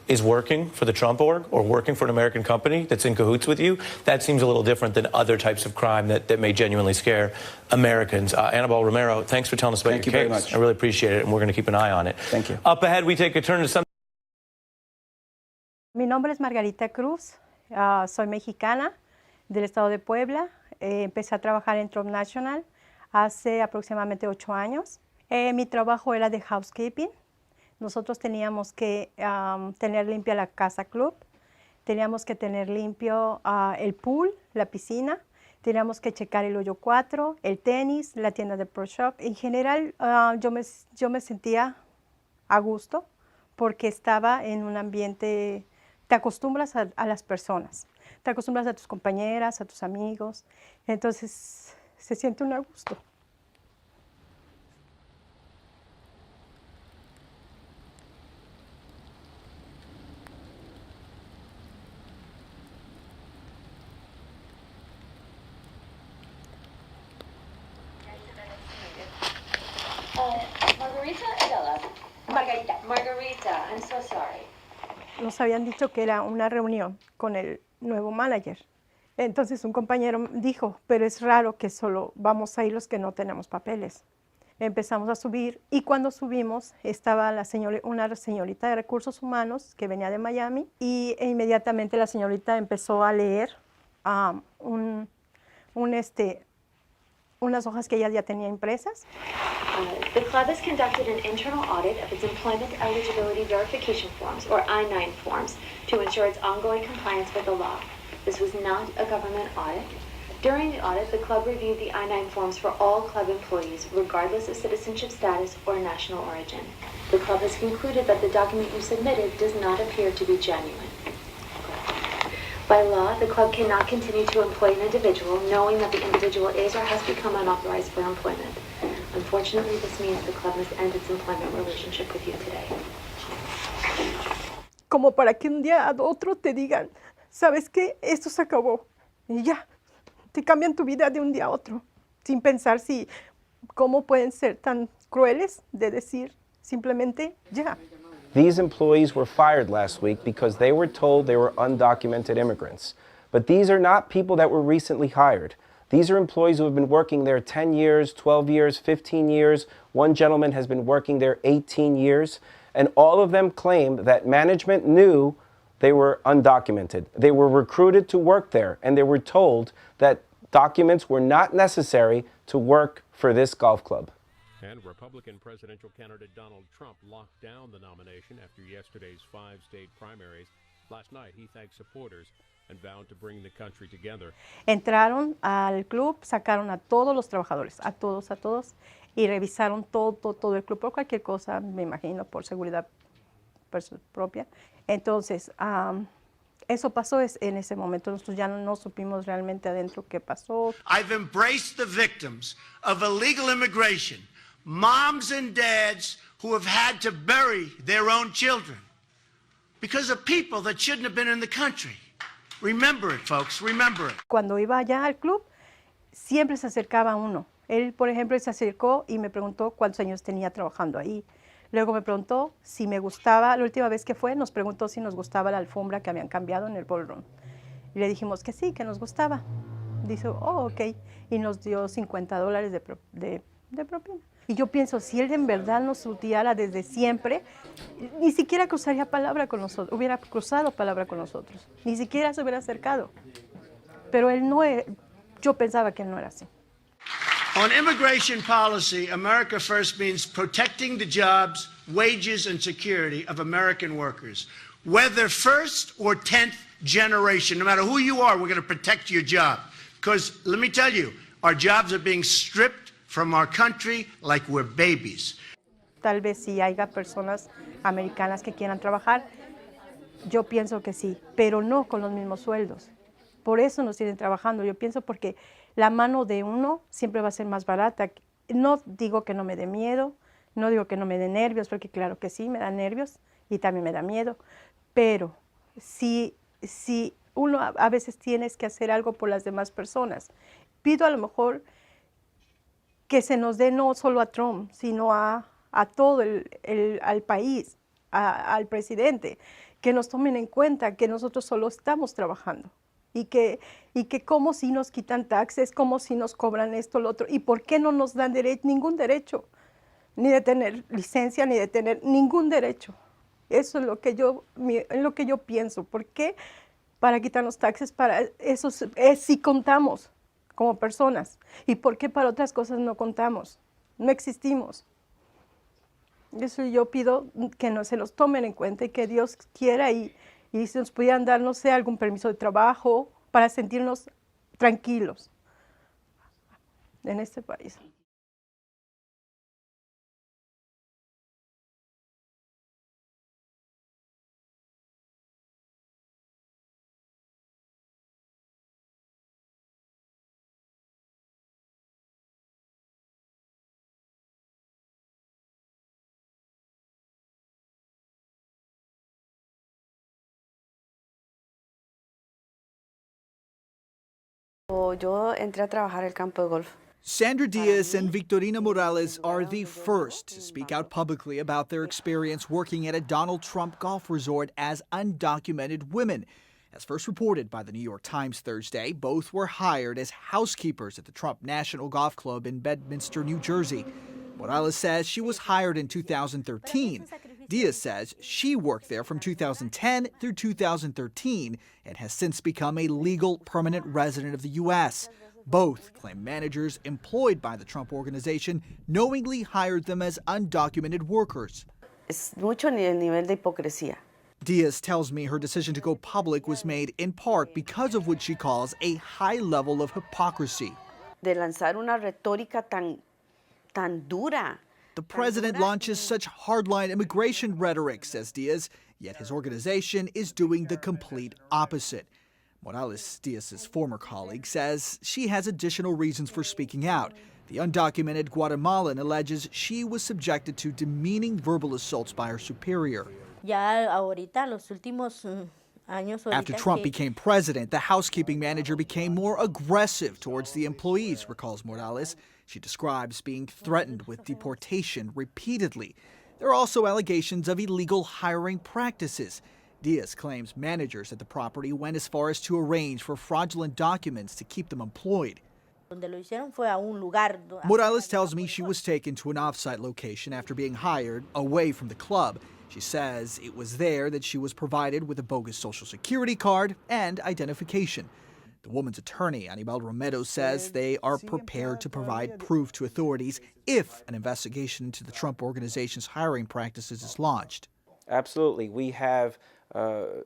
is working for the Trump org or working for an American company that's in cahoots with you, that seems a little different than other types of crime that may genuinely scare Americans. Annabelle Romero, thanks for telling us about your case. Thank you very much. I really appreciate it, and we're going to keep an eye on it. Thank you. Up ahead, we take a turn to some... Mi nombre es Margarita Cruz, soy mexicana del estado de Puebla. Empecé a trabajar en Trump National hace aproximadamente 8 años. Mi trabajo era de housekeeping. Nosotros teníamos que tener limpia la casa club, teníamos que tener limpio el pool, la piscina, teníamos que checar el hoyo 4, el tenis, la tienda de Pro Shop. En general, yo me sentía a gusto porque estaba en un ambiente, te acostumbras a las personas, te acostumbras a tus compañeras, a tus amigos, entonces se siente uno a gusto. Margarita, I'm so sorry. Nos habían dicho que era una reunión con el nuevo manager. Entonces un compañero dijo, pero es raro que solo vamos a ir los que no tenemos papeles. Empezamos a subir y cuando subimos estaba una señorita de recursos humanos que venía de Miami e inmediatamente la señorita empezó a leer unas hojas que ella ya tenía impresas. The club has conducted an internal audit of its employment eligibility verification forms, or I-9 forms, to ensure its ongoing compliance with the law. This was not a government audit. During the audit, the club reviewed the I-9 forms for all club employees, regardless of citizenship status or national origin. The club has concluded that the document you submitted does not appear to be genuine. By law, the club cannot continue to employ an individual knowing that the individual is or has become unauthorized for employment. Unfortunately, this means the club must end its employment relationship with you today. Como para que un día a otro te digan, ¿sabes qué? Esto se acabó. Y ya, te cambian tu vida de un día a otro, sin pensar cómo pueden ser tan crueles de decir simplemente ya. These employees were fired last week because they were told they were undocumented immigrants. But these are not people that were recently hired. These are employees who have been working there 10 years, 12 years, 15 years. One gentleman has been working there 18 years. And all of them claim that management knew they were undocumented. They were recruited to work there, and they were told that documents were not necessary to work for this golf club. And Republican presidential candidate Donald Trump locked down the nomination after yesterday's 5-state primaries. Last night, he thanked supporters and vowed to bring the country together. Entraron al club, sacaron a todos los trabajadores, a todos, y revisaron todo el club por cualquier cosa, me imagino, por seguridad propia. Entonces, eso pasó en ese momento. Nosotros ya no supimos realmente adentro qué pasó. I've embraced the victims of illegal immigration, moms and dads who have had to bury their own children because of people that shouldn't have been in the country. Remember it, folks, remember it. Cuando iba allá al club, siempre se acercaba a uno. Él, por ejemplo, se acercó y me preguntó cuántos años tenía trabajando ahí. Luego me preguntó si me gustaba, la última vez que fue, nos preguntó si nos gustaba la alfombra que habían cambiado en el ballroom. Y le dijimos que sí, que nos gustaba. Dice, oh, ok. Y nos dio $50 de propina. Y yo pienso, si él en verdad nos odiara desde siempre, ni siquiera cruzaría palabra con nosotros, hubiera cruzado palabra con nosotros. Ni siquiera se hubiera acercado. Pero él no, yo pensaba que él no era así. On immigration policy, America First means protecting the jobs, wages, and security of American workers. Whether first or 10th generation, no matter who you are, we're going to protect your job. Because let me tell you, our jobs are being stripped from our country like we're babies. Tal vez sí haya personas americanas que quieran trabajar, yo pienso que sí, pero no con los mismos sueldos. Por eso nos siguen trabajando, yo pienso porque la mano de uno siempre va a ser más barata. No digo que no me dé miedo, no digo que no me dé nervios, porque claro que sí, me da nervios y también me da miedo, pero si uno a veces tienes que hacer algo por las demás personas, pido a lo mejor que se nos dé no solo a Trump, sino a todo al país, al presidente, que nos tomen en cuenta que nosotros solo estamos trabajando. Y que como si nos quitan taxes, como si nos cobran esto, lo otro, y por qué no nos dan ningún derecho, ni de tener licencia, ni de tener ningún derecho. Eso es lo que yo pienso. ¿Por qué? Para quitarnos taxes, para eso sí contamos como personas. ¿Y por qué para otras cosas no contamos? No existimos. Eso yo pido que se nos tomen en cuenta y que Dios quiera y si nos pudieran dar, no sé, algún permiso de trabajo para sentirnos tranquilos en este país. Yo entré a trabajar al campo de golf. Sandra Diaz and Victorina Morales are the first to speak out publicly about their experience working at a Donald Trump golf resort as undocumented women. As first reported by the New York Times Thursday, both were hired as housekeepers at the Trump National Golf Club in Bedminster, New Jersey. Morales says she was hired in 2013. Diaz says she worked there from 2010 through 2013 and has since become a legal permanent resident of the U.S. Both claim managers employed by the Trump organization knowingly hired them as undocumented workers. Es mucho nivel de hipocresía. Diaz tells me her decision to go public was made in part because of what she calls a high level of hypocrisy. De lanzar una retórica tan dura. The president launches such hardline immigration rhetoric, says Diaz, yet his organization is doing the complete opposite. Morales, Diaz's former colleague, says she has additional reasons for speaking out. The undocumented Guatemalan alleges she was subjected to demeaning verbal assaults by her superior. After Trump became president, the housekeeping manager became more aggressive towards the employees, recalls Morales. She describes being threatened with deportation repeatedly. There are also allegations of illegal hiring practices. Diaz claims managers at the property went as far as to arrange for fraudulent documents to keep them employed. Morales tells me she was taken to an off-site location after being hired away from the club. She says it was there that she was provided with a bogus social security card and identification. The woman's attorney, Anibal Romero, says they are prepared to provide proof to authorities if an investigation into the Trump Organization's hiring practices is launched. Absolutely. We have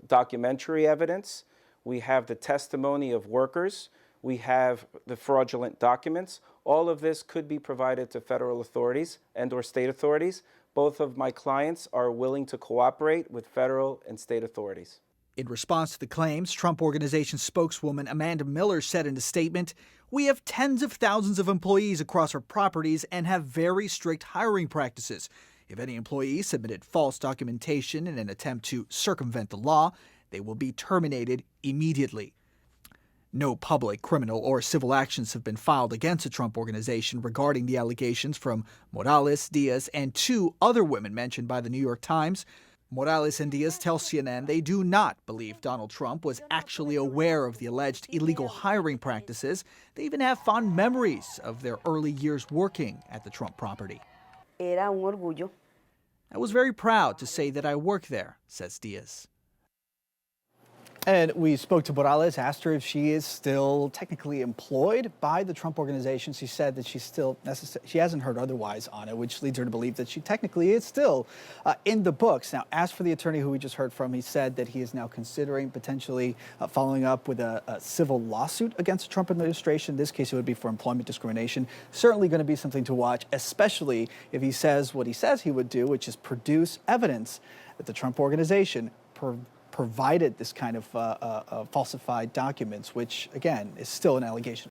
documentary evidence. We have the testimony of workers. We have the fraudulent documents. All of this could be provided to federal authorities and/or state authorities. Both of my clients are willing to cooperate with federal and state authorities. In response to the claims, Trump Organization spokeswoman Amanda Miller said in a statement, "We have tens of thousands of employees across our properties and have very strict hiring practices. If any employee submitted false documentation in an attempt to circumvent the law, they will be terminated immediately." No public, criminal, or civil actions have been filed against the Trump Organization regarding the allegations from Morales, Diaz, and two other women mentioned by the New York Times. Morales and Diaz tell CNN they do not believe Donald Trump was actually aware of the alleged illegal hiring practices. They even have fond memories of their early years working at the Trump property. Era un orgullo. I was very proud to say that I worked there, says Diaz. And we spoke to Morales, asked her if she is still technically employed by the Trump Organization. She said that she hasn't heard otherwise on it, which leads her to believe that she technically is still in the books. Now, as for the attorney who we just heard from, he said that he is now considering potentially following up with a civil lawsuit against the Trump administration. In this case, it would be for employment discrimination. Certainly going to be something to watch, especially if he says what he says he would do, which is produce evidence that the Trump Organization provided this kind of falsified documents, which, again, is still an allegation.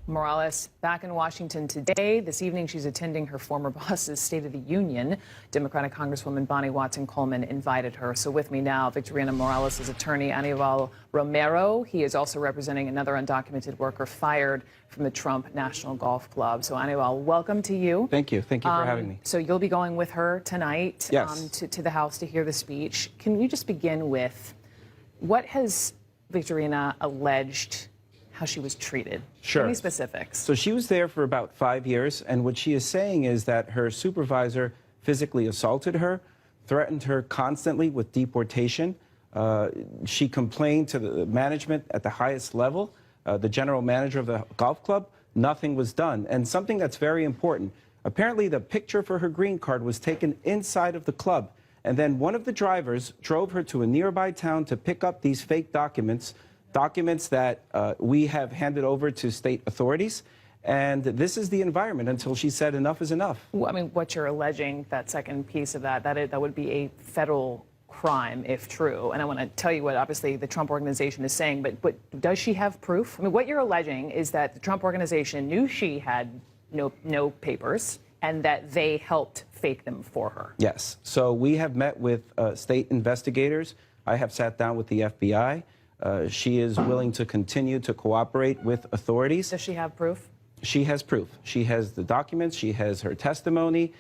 Morales back in Washington today. This evening, she's attending her former boss's State of the Union. Democratic Congresswoman Bonnie Watson-Coleman invited her. So with me now, Victorina Morales' attorney, Anibal Romero. He is also representing another undocumented worker fired from the Trump National Golf Club. So Anibal, welcome to you. Thank you. Thank you for having me. So you'll be going with her tonight Yes. To the House to hear the speech. Can you just begin with what has Victorina alleged how she was treated? Sure. Any specifics? So she was there for about 5 years, and what she is saying is that her supervisor physically assaulted her, threatened her constantly with deportation. She complained to the management at the highest level, the general manager of the golf club. Nothing was done. And something that's very important, apparently the picture for her green card was taken inside of the club, and then one of the drivers drove her to a nearby town to pick up these fake documents that we have handed over to state authorities. And this is the environment until she said enough is enough. Well, I mean, what you're alleging, that second piece of that would be a federal crime if true. And I want to tell you what, obviously, the Trump Organization is saying, but does she have proof? I mean, what you're alleging is that the Trump Organization knew she had no papers and that they helped fake them for her. Yes. So we have met with state investigators. I have sat down with the FBI. She is willing to continue to cooperate with authorities. Does she have proof? She has proof. She has the documents. She has her testimony.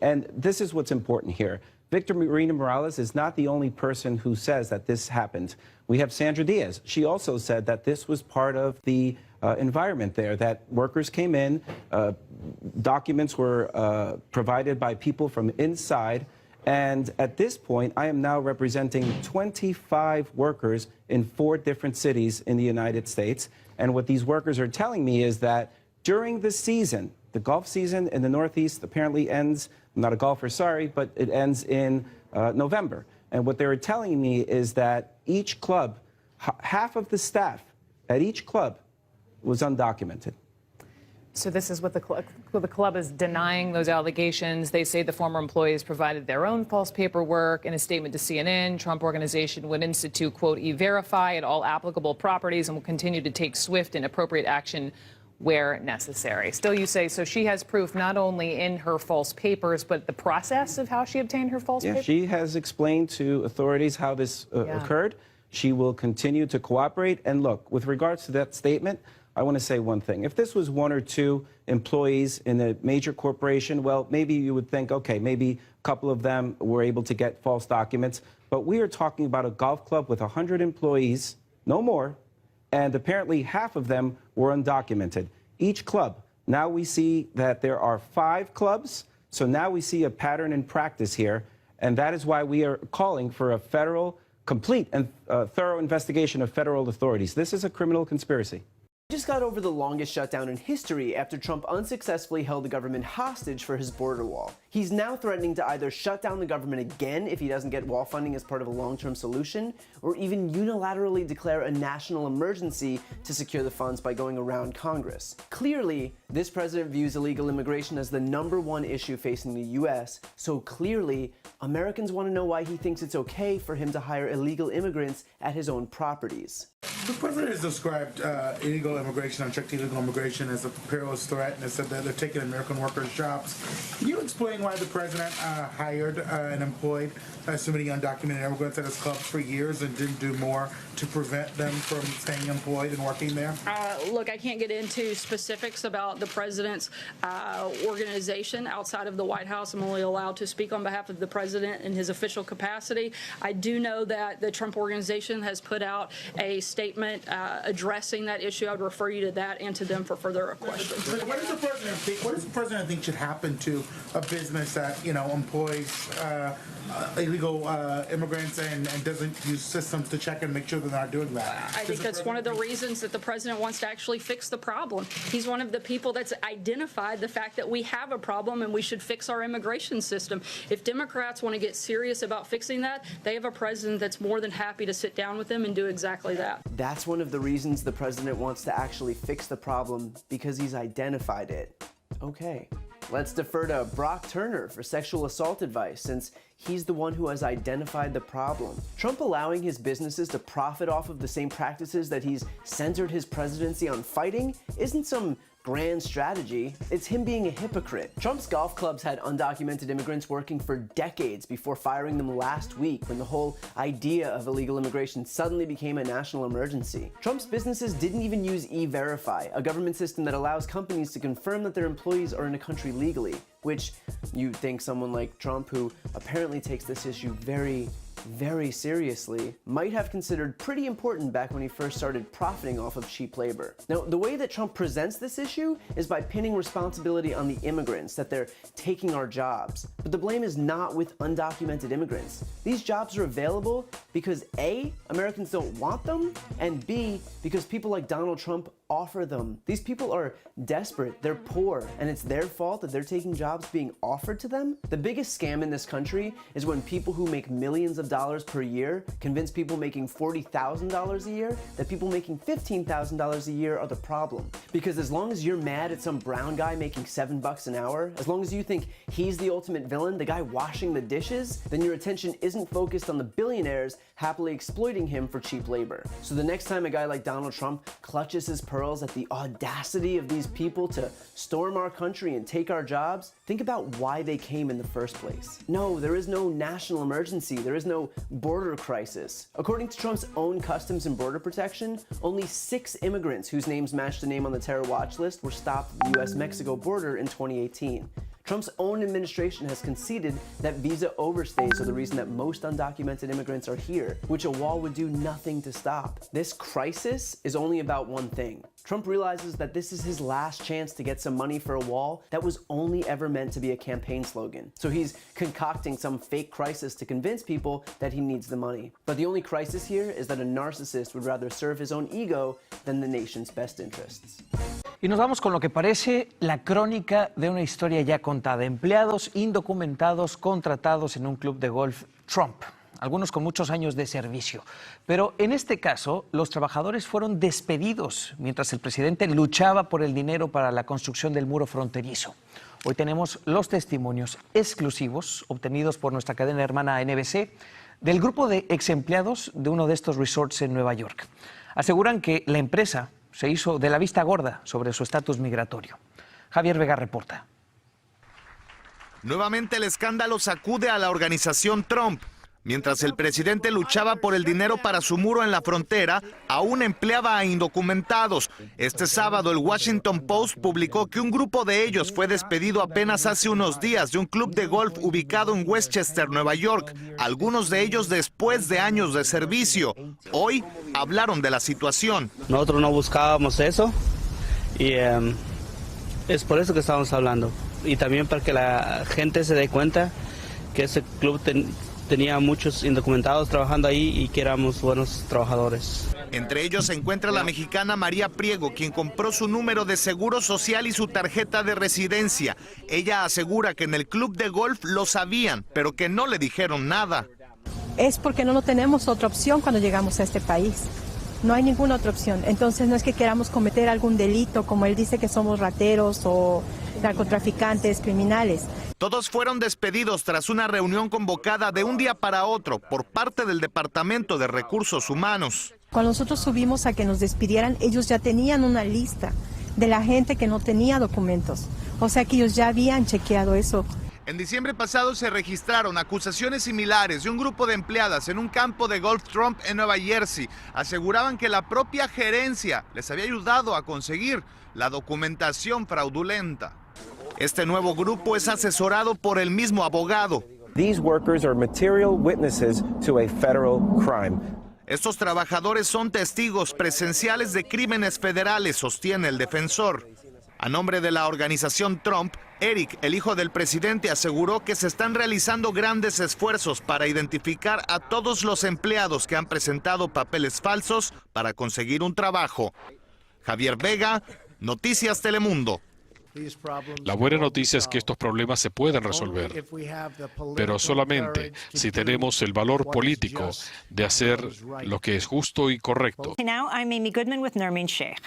And this is what's important here. Victorina Morales is not the only person who says that this happened. We have Sandra Diaz. She also said that this was part of the environment there, that workers came in, documents were provided by people from inside. And at this point, I am now representing 25 workers in 4 different cities in the United States. And what these workers are telling me is that during the season, the golf season in the Northeast apparently ends, I'm not a golfer, sorry, but it ends in November. And what they were telling me is that each club, half of the staff at each club was undocumented. So this is what the club is denying those allegations. They say the former employees provided their own false paperwork. In a statement to CNN, Trump Organization would institute, quote, E-Verify at all applicable properties and will continue to take swift and appropriate action where necessary. Still, you say, so she has proof not only in her false papers, but the process of how she obtained her false papers? She has explained to authorities how this occurred. She will continue to cooperate. And look, with regards to that statement, I want to say one thing. If this was 1 or 2 employees in a major corporation, well, maybe you would think, okay, maybe a couple of them were able to get false documents. but we are talking about a golf club with 100 employees, no more, and apparently half of them were undocumented. Each club. Now we see that there are 5 clubs, so now we see a pattern in practice here, and that is why we are calling for a federal, complete and thorough investigation of federal authorities. This is a criminal conspiracy. We just got over the longest shutdown in history after Trump unsuccessfully held the government hostage for his border wall. He's now threatening to either shut down the government again if he doesn't get wall funding as part of a long-term solution, or even unilaterally declare a national emergency to secure the funds by going around Congress. Clearly, this president views illegal immigration as the #1 issue facing the U.S., so clearly, Americans want to know why he thinks it's okay for him to hire illegal immigrants at his own properties. The president has described illegal immigration, unchecked illegal immigration, as a perilous threat, and has said that they're taking American workers' jobs. Can you explain why the president hired and employed so many undocumented immigrants at his clubs for years and didn't do more to prevent them from staying employed and working there? Look, I can't get into specifics about the president's organization outside of the White House. I'm only allowed to speak on behalf of the president in his official capacity. I do know that the Trump organization has put out a statement addressing that issue. I would refer you to that and to them for further questions. What does the president think should happen to a business that, you know, employs illegal immigrants and doesn't use systems to check and make sure they're not doing that? I think that's one of the reasons that the president wants to actually fix the problem. He's one of the people that's identified the fact that we have a problem and we should fix our immigration system. If Democrats want to get serious about fixing that, they have a president that's more than happy to sit down with them and do exactly that. That's one of the reasons the president wants to actually fix the problem, because he's identified it. Okay, let's defer to Brock Turner for sexual assault advice, since he's the one who has identified the problem. Trump allowing his businesses to profit off of the same practices that he's centered his presidency on fighting isn't some grand strategy. It's him being a hypocrite. Trump's golf clubs had undocumented immigrants working for decades before firing them last week when the whole idea of illegal immigration suddenly became a national emergency. Trump's businesses didn't even use E-Verify, a government system that allows companies to confirm that their employees are in a country legally, which you'd think someone like Trump, who apparently takes this issue very seriously, might have considered pretty important back when he first started profiting off of cheap labor. Now, the way that Trump presents this issue is by pinning responsibility on the immigrants, that they're taking our jobs. But the blame is not with undocumented immigrants. These jobs are available because A, Americans don't want them, and B, because people like Donald Trump offer them. These people are desperate, they're poor, and it's their fault that they're taking jobs being offered to them. The biggest scam in this country is when people who make millions of dollars per year convince people making $40,000 a year that people making $15,000 a year are the problem. Because as long as you're mad at some brown guy making $7 an hour, as long as you think he's the ultimate villain, the guy washing the dishes, then your attention isn't focused on the billionaires happily exploiting him for cheap labor. So the next time a guy like Donald Trump clutches his pearls at the audacity of these people to storm our country and take our jobs, think about why they came in the first place. No, there is no national emergency. There is no border crisis. According to Trump's own Customs and Border Protection, only 6 immigrants whose names matched the name on the terror watch list were stopped at the US-Mexico border in 2018. Trump's own administration has conceded that visa overstays are the reason that most undocumented immigrants are here, which a wall would do nothing to stop. This crisis is only about one thing. Trump realizes that this is his last chance to get some money for a wall that was only ever meant to be a campaign slogan. So he's concocting some fake crisis to convince people that he needs the money. But the only crisis here is that a narcissist would rather serve his own ego than the nation's best interests. Y nos vamos con lo que parece la crónica de una historia ya contada. Empleados indocumentados contratados en un club de golf Trump, algunos con muchos años de servicio. Pero en este caso, los trabajadores fueron despedidos mientras el presidente luchaba por el dinero para la construcción del muro fronterizo. Hoy tenemos los testimonios exclusivos obtenidos por nuestra cadena hermana NBC del grupo de ex empleados de uno de estos resorts en Nueva York. Aseguran que la empresa se hizo de la vista gorda sobre su estatus migratorio. Javier Vega reporta. Nuevamente el escándalo sacude a la organización Trump. Mientras el presidente luchaba por el dinero para su muro en la frontera, aún empleaba a indocumentados. Este sábado el Washington Post publicó que un grupo de ellos fue despedido apenas hace unos días de un club de golf ubicado en Westchester, Nueva York. Algunos de ellos después de años de servicio. Hoy hablaron de la situación. Nosotros no buscábamos eso y es por eso que estamos hablando. Y también para que la gente se dé cuenta que ese club tenía muchos indocumentados trabajando ahí y que éramos buenos trabajadores. Entre ellos se encuentra la mexicana María Priego, quien compró su número de seguro social y su tarjeta de residencia. Ella asegura que en el club de golf lo sabían, pero que no le dijeron nada. Es porque no tenemos otra opción cuando llegamos a este país. No hay ninguna otra opción. Entonces no es que queramos cometer algún delito, como él dice que somos rateros o narcotraficantes, criminales. Todos fueron despedidos tras una reunión convocada de un día para otro por parte del Departamento de Recursos Humanos. Cuando nosotros subimos a que nos despidieran, ellos ya tenían una lista de la gente que no tenía documentos. O sea que ellos ya habían chequeado eso. En diciembre pasado se registraron acusaciones similares de un grupo de empleadas en un campo de golf Trump en Nueva Jersey. Aseguraban que la propia gerencia les había ayudado a conseguir la documentación fraudulenta. Este nuevo grupo es asesorado por el mismo abogado. These workers are material witnesses to a federal crime. Estos trabajadores son testigos presenciales de crímenes federales, sostiene el defensor. A nombre de la organización Trump, Eric, el hijo del presidente, aseguró que se están realizando grandes esfuerzos para identificar a todos los empleados que han presentado papeles falsos para conseguir un trabajo. Javier Vega, Noticias Telemundo. La buena noticia es que estos problemas se pueden resolver, pero solamente si tenemos el valor político de hacer lo que es justo y correcto. Now I'm Amy Goodman with Nermeen Sheikh.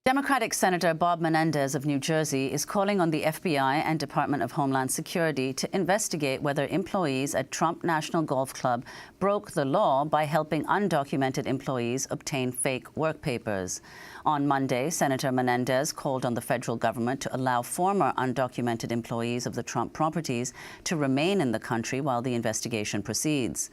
Democratic Senator Bob Menendez of New Jersey is calling on the FBI and Department of Homeland Security to investigate whether employees at Trump National Golf Club broke the law by helping undocumented employees obtain fake work papers. On Monday, Senator Menendez called on the federal government to allow former undocumented employees of the Trump properties to remain in the country while the investigation proceeds.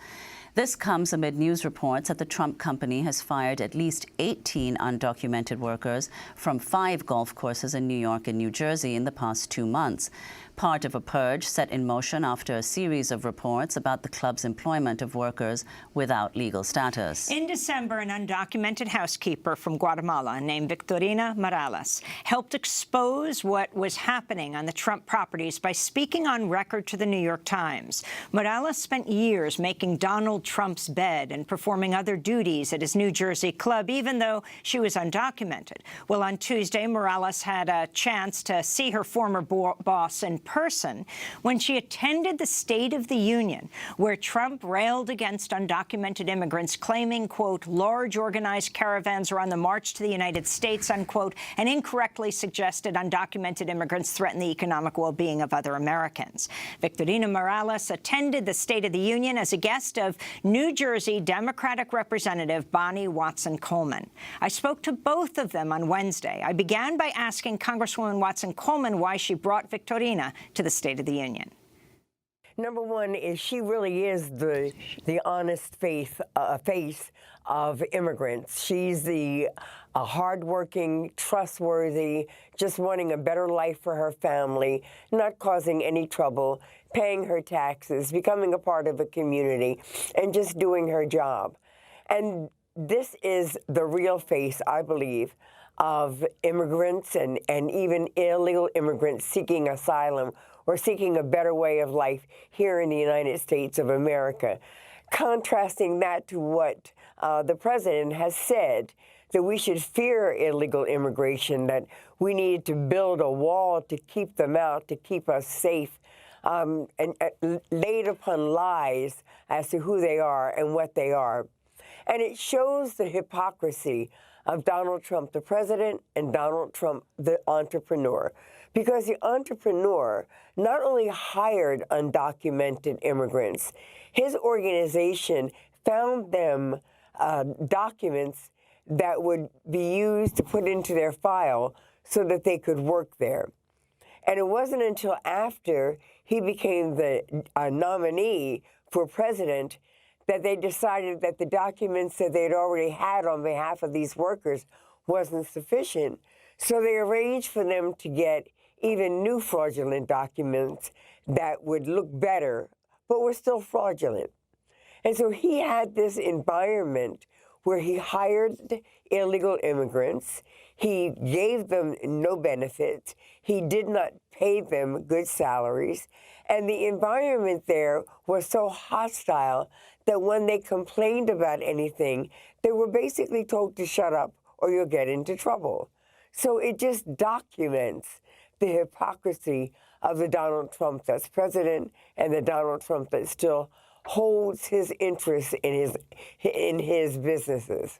This comes amid news reports that the Trump company has fired at least 18 undocumented workers from 5 golf courses in New York and New Jersey in the past 2 months, part of a purge set in motion after a series of reports about the club's employment of workers without legal status. In December, an undocumented housekeeper from Guatemala named Victorina Morales helped expose what was happening on the Trump properties by speaking on record to the New York Times. Morales spent years making Donald Trump's bed and performing other duties at his New Jersey club, even though she was undocumented. Well, on Tuesday, Morales had a chance to see her former boss in person when she attended the State of the Union, where Trump railed against undocumented immigrants, claiming, quote, large organized caravans are on the march to the United States, unquote, and incorrectly suggested undocumented immigrants threaten the economic well-being of other Americans. Victorina Morales attended the State of the Union as a guest of New Jersey Democratic Representative Bonnie Watson-Coleman. I spoke to both of them on Wednesday. I began by asking Congresswoman Watson-Coleman why she brought Victorina to the State of the Union. Number one is she really is the honest face of immigrants. She's the hardworking, trustworthy, just wanting a better life for her family, not causing any trouble, paying her taxes, becoming a part of a community, and just doing her job. And this is the real face, I believe, of immigrants and even illegal immigrants seeking asylum or seeking a better way of life here in the United States of America. Contrasting that to what the president has said, that we should fear illegal immigration, that we need to build a wall to keep them out, to keep us safe, and laid upon lies as to who they are and what they are. And it shows the hypocrisy of Donald Trump, the president, and Donald Trump, the entrepreneur. Because the entrepreneur not only hired undocumented immigrants, his organization found them documents that would be used to put into their file so that they could work there. And it wasn't until after he became the nominee for president that they decided that the documents that they'd already had on behalf of these workers wasn't sufficient. So they arranged for them to get even new fraudulent documents that would look better, but were still fraudulent. And so he had this environment where he hired illegal immigrants, he gave them no benefits, he did not pay them good salaries, and the environment there was so hostile that when they complained about anything, they were basically told to shut up or you'll get into trouble. So it just documents the hypocrisy of the Donald Trump that's president and the Donald Trump that still holds his interests in his businesses.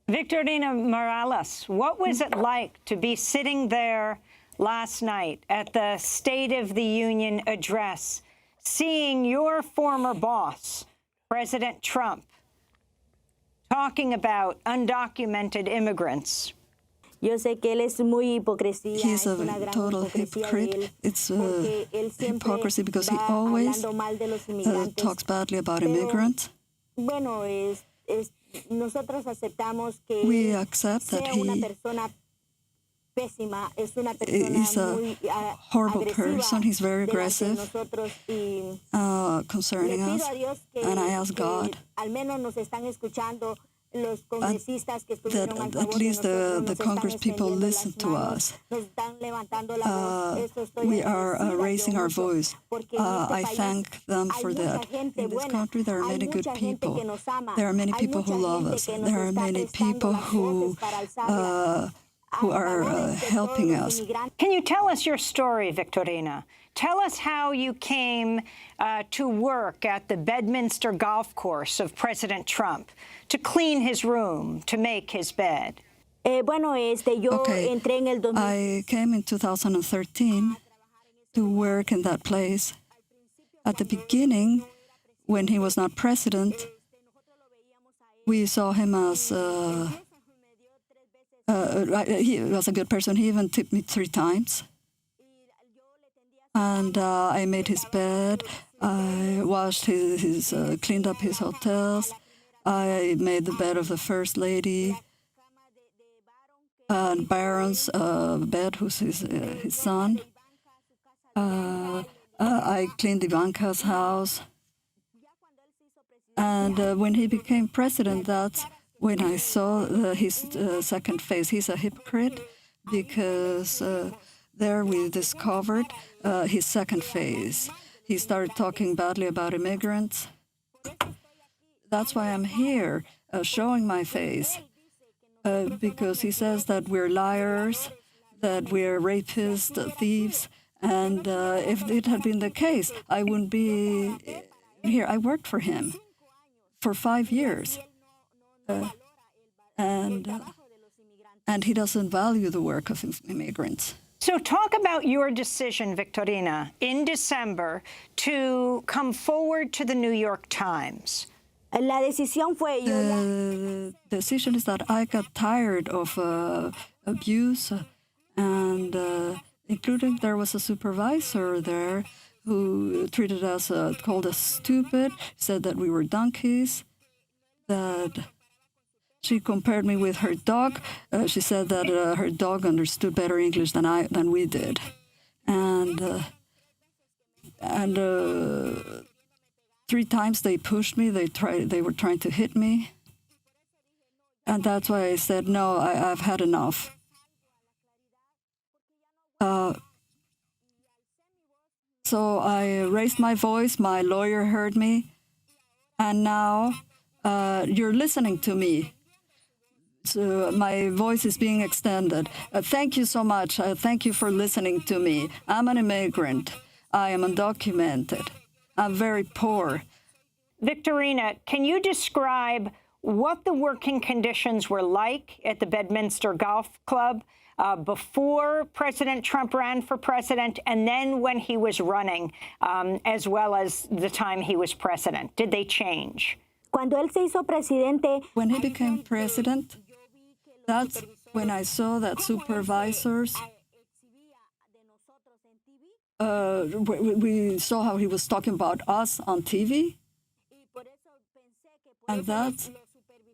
Victorina Morales, what was it like to be sitting there last night at the State of the Union address, seeing your former boss, President Trump, talking about undocumented immigrants? He's a total hypocrite. It's hypocrisy because he always talks badly about immigrants. We accept that he is a horrible person. He's very aggressive concerning us. And I ask God that at least the Congress people listen to us. We are raising our voice. I thank them for that. In this country, there are many good people. There are many people who love us. There are many people who are helping us. Can you tell us your story, Victorina? Tell us how you came to work at the Bedminster golf course of President Trump, to clean his room, to make his bed. I came in 2013 to work in that place. At the beginning, when he was not president, we saw him as he was a good person. He even tipped me 3 times. And I made his bed, I washed cleaned up his hotels, I made the bed of the First Lady, and Barron's bed, who's his son. I cleaned Ivanka's house. And when he became president, that's when I saw his second face. He's a hypocrite because there we discovered his second face. He started talking badly about immigrants. That's why I'm here, showing my face, because he says that we're liars, that we're rapists, thieves, and if it had been the case, I wouldn't be here. I worked for him for 5 years, and he doesn't value the work of immigrants. So talk about your decision, Victorina, in December to come forward to the New York Times. The decision is that I got tired of abuse, and including there was a supervisor there who treated us, called us stupid, said that we were donkeys, that she compared me with her dog. She said that her dog understood better English than we did, and 3 times they pushed me. They were trying to hit me, and that's why I said no. I've had enough. So I raised my voice. My lawyer heard me, and now you're listening to me. So my voice is being extended. Thank you so much. Thank you for listening to me. I'm an immigrant. I am undocumented. I'm very poor. Victorina, can you describe what the working conditions were like at the Bedminster Golf Club before President Trump ran for president and then when he was running, as well as the time he was president? Did they change? When he became president, that's when I saw that supervisors, we saw how he was talking about us on TV. And that's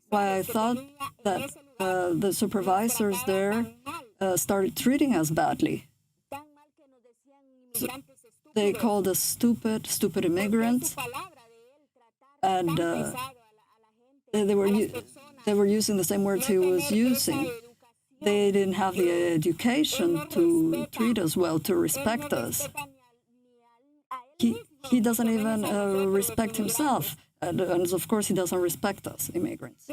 why I thought that the supervisors there started treating us badly. So they called us stupid immigrants, and they were using the same words he was using. They didn't have the education to treat us well, to respect us. He doesn't even respect himself, and of course he doesn't respect us, immigrants.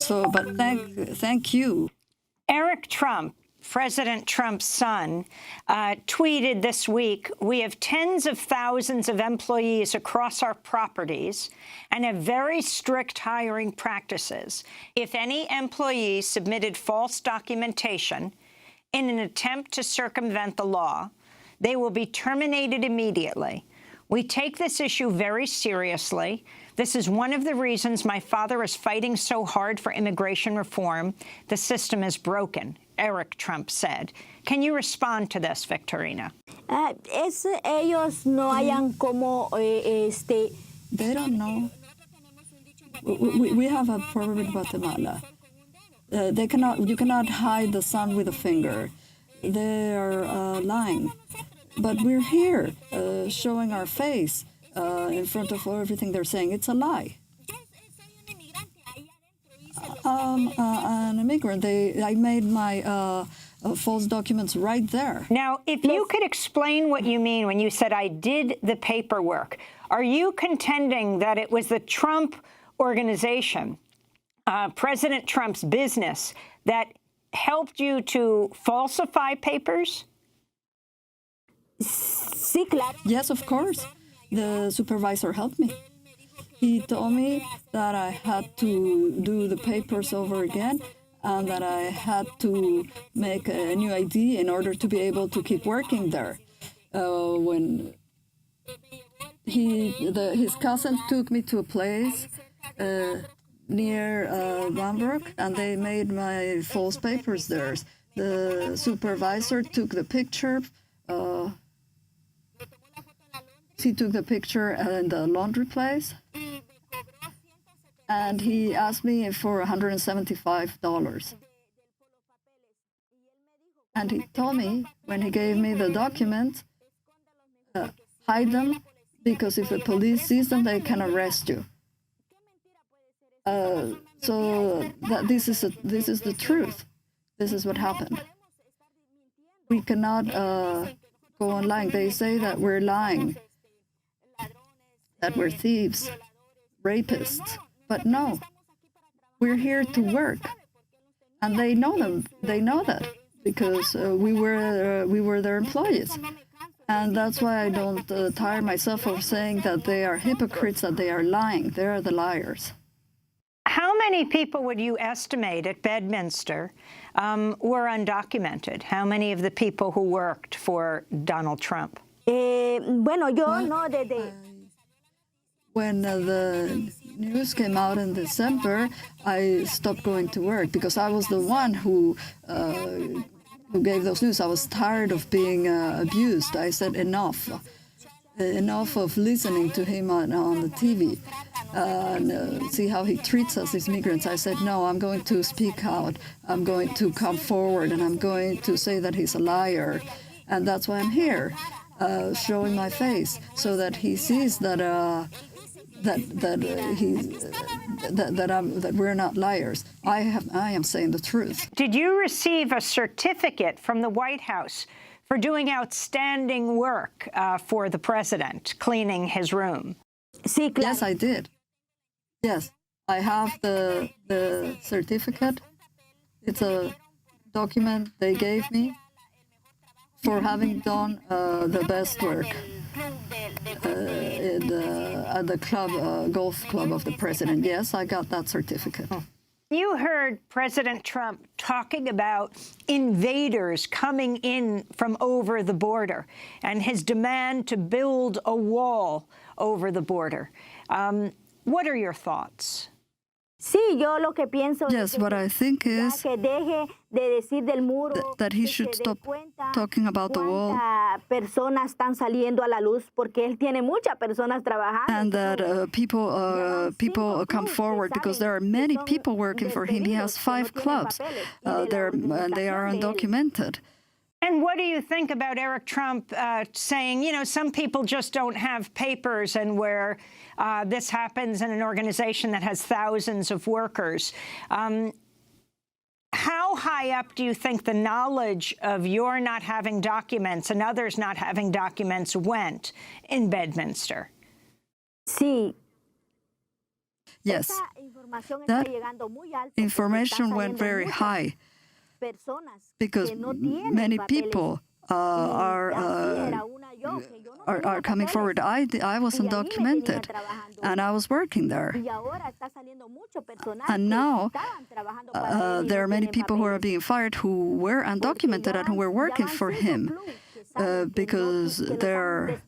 So, but thank you. Eric Trump, President Trump's son, tweeted this week, "We have tens of thousands of employees across our properties and have very strict hiring practices. If any employee submitted false documentation in an attempt to circumvent the law, they will be terminated immediately. We take this issue very seriously. This is one of the reasons my father is fighting so hard for immigration reform. The system is broken," Eric Trump said. Can you respond to this, Victorina? Ellos no hayan como They don't know. We have a proverb in Guatemala. You cannot hide the sun with a finger. They are lying. But we're here showing our face in front of everything they're saying. It's a lie. An immigrant. I made my false documents right there. Now, if you could explain what you mean when you said, "I did the paperwork," are you contending that it was the Trump organization, President Trump's business, that helped you to falsify papers? Yes, of course. The supervisor helped me. He told me that I had to do the papers over again and that I had to make a new ID in order to be able to keep working there. When his cousin took me to a place near Bamberg, and they made my false papers there. The supervisor took the picture. He took the picture in the laundry place, and he asked me for $175. And he told me, when he gave me the documents, hide them, because if the police sees them, they can arrest you. So this is the truth. This is what happened. We cannot go on lying. They say that we're lying, that we're thieves, rapists. But no, we're here to work, and they know them. They know that because we were their employees, and that's why I don't tire myself of saying that they are hypocrites, that they are lying. They are the liars. How many people would you estimate at Bedminster were undocumented? How many of the people who worked for Donald Trump? When the news came out in December, I stopped going to work because I was the one who gave those news. I was tired of being abused. I said enough of listening to him on the TV and see how he treats us as migrants. I said, no, I'm going to speak out. I'm going to come forward, and I'm going to say that he's a liar. And that's why I'm here, showing my face, so that he sees that we're not liars. I am saying the truth. Did you receive a certificate from the White House for doing outstanding work for the president, cleaning his room? Yes, I did. Yes, I have the certificate. It's a document they gave me for having done the best work at the club, golf club of the president. Yes, I got that certificate. You heard President Trump talking about invaders coming in from over the border and his demand to build a wall over the border. What are your thoughts? Yes, what I think is that he should stop talking about the wall and that people come forward because there are many people working for him. He has 5 clubs. They are undocumented. And what do you think about Eric Trump saying, you know, some people just don't have papers, and where this happens in an organization that has thousands of workers? How high up do you think the knowledge of your not having documents and others not having documents went in Bedminster? Yes, that information went very high because many people are coming forward. I was undocumented, and I was working there. And now there are many people who are being fired who were undocumented and who were working for him because there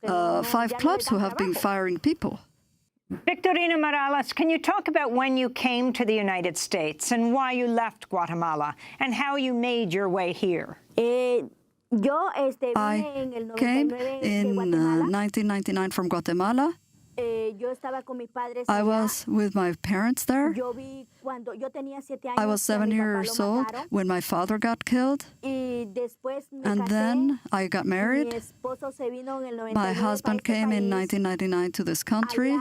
are 5 clubs who have been firing people. Victorina Morales, can you talk about when you came to the United States and why you left Guatemala and how you made your way here? I came in 1999 from Guatemala. I was with my parents there. I was 7 years old when my father got killed. And then I got married. My husband came in 1999 to this country.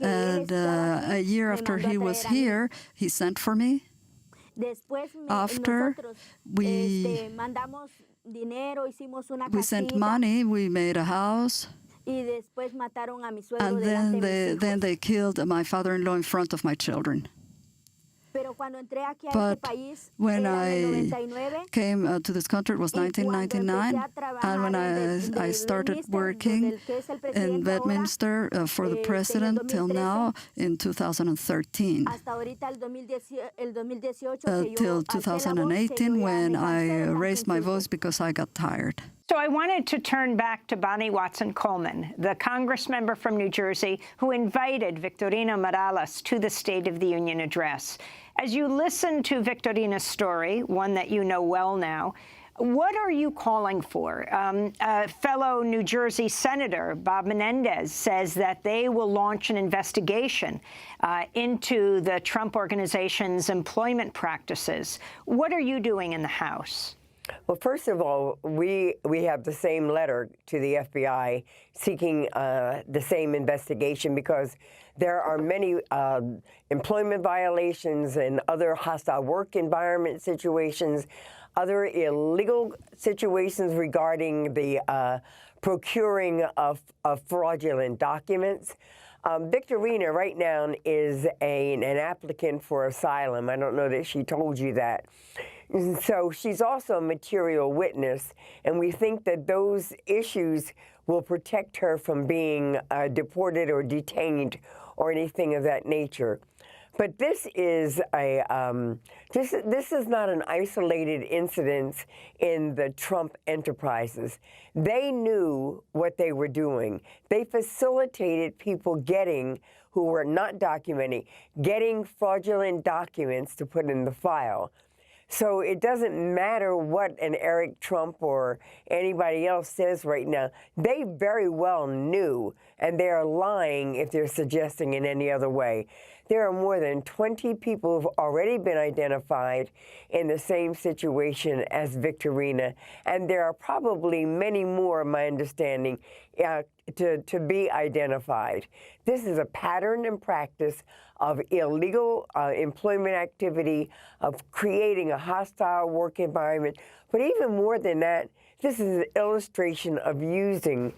And a year after he was here, he sent for me. After we sent money, we made a house. And then they killed my father-in-law in front of my children. But when I came to this country, it was 1999, and when I started working in Bedminster for the president till now in 2013, till 2018 when I raised my voice because I got tired. So I wanted to turn back to Bonnie Watson-Coleman, the Congress member from New Jersey who invited Victorina Morales to the State of the Union address. As you listen to Victorina's story, one that you know well now, what are you calling for? Fellow New Jersey Senator Bob Menendez says that they will launch an investigation into the Trump Organization's employment practices. What are you doing in the House? Well, first of all, we have the same letter to the FBI seeking the same investigation because there are many employment violations and other hostile work environment situations, other illegal situations regarding the procuring of fraudulent documents. Victorina right now is an applicant for asylum. I don't know that she told you that. So she's also a material witness, and we think that those issues will protect her from being deported or detained or anything of that nature. But this is this is not an isolated incident in the Trump enterprises. They knew what they were doing. They facilitated people who were not documenting, getting fraudulent documents to put in the file. So it doesn't matter what an Eric Trump or anybody else says right now. They very well knew, and they are lying if they're suggesting in any other way. There are more than 20 people who've already been identified in the same situation as Victorina, and there are probably many more, my understanding, to be identified. This is a pattern and practice of illegal employment activity, of creating a hostile work environment. But even more than that, this is an illustration of using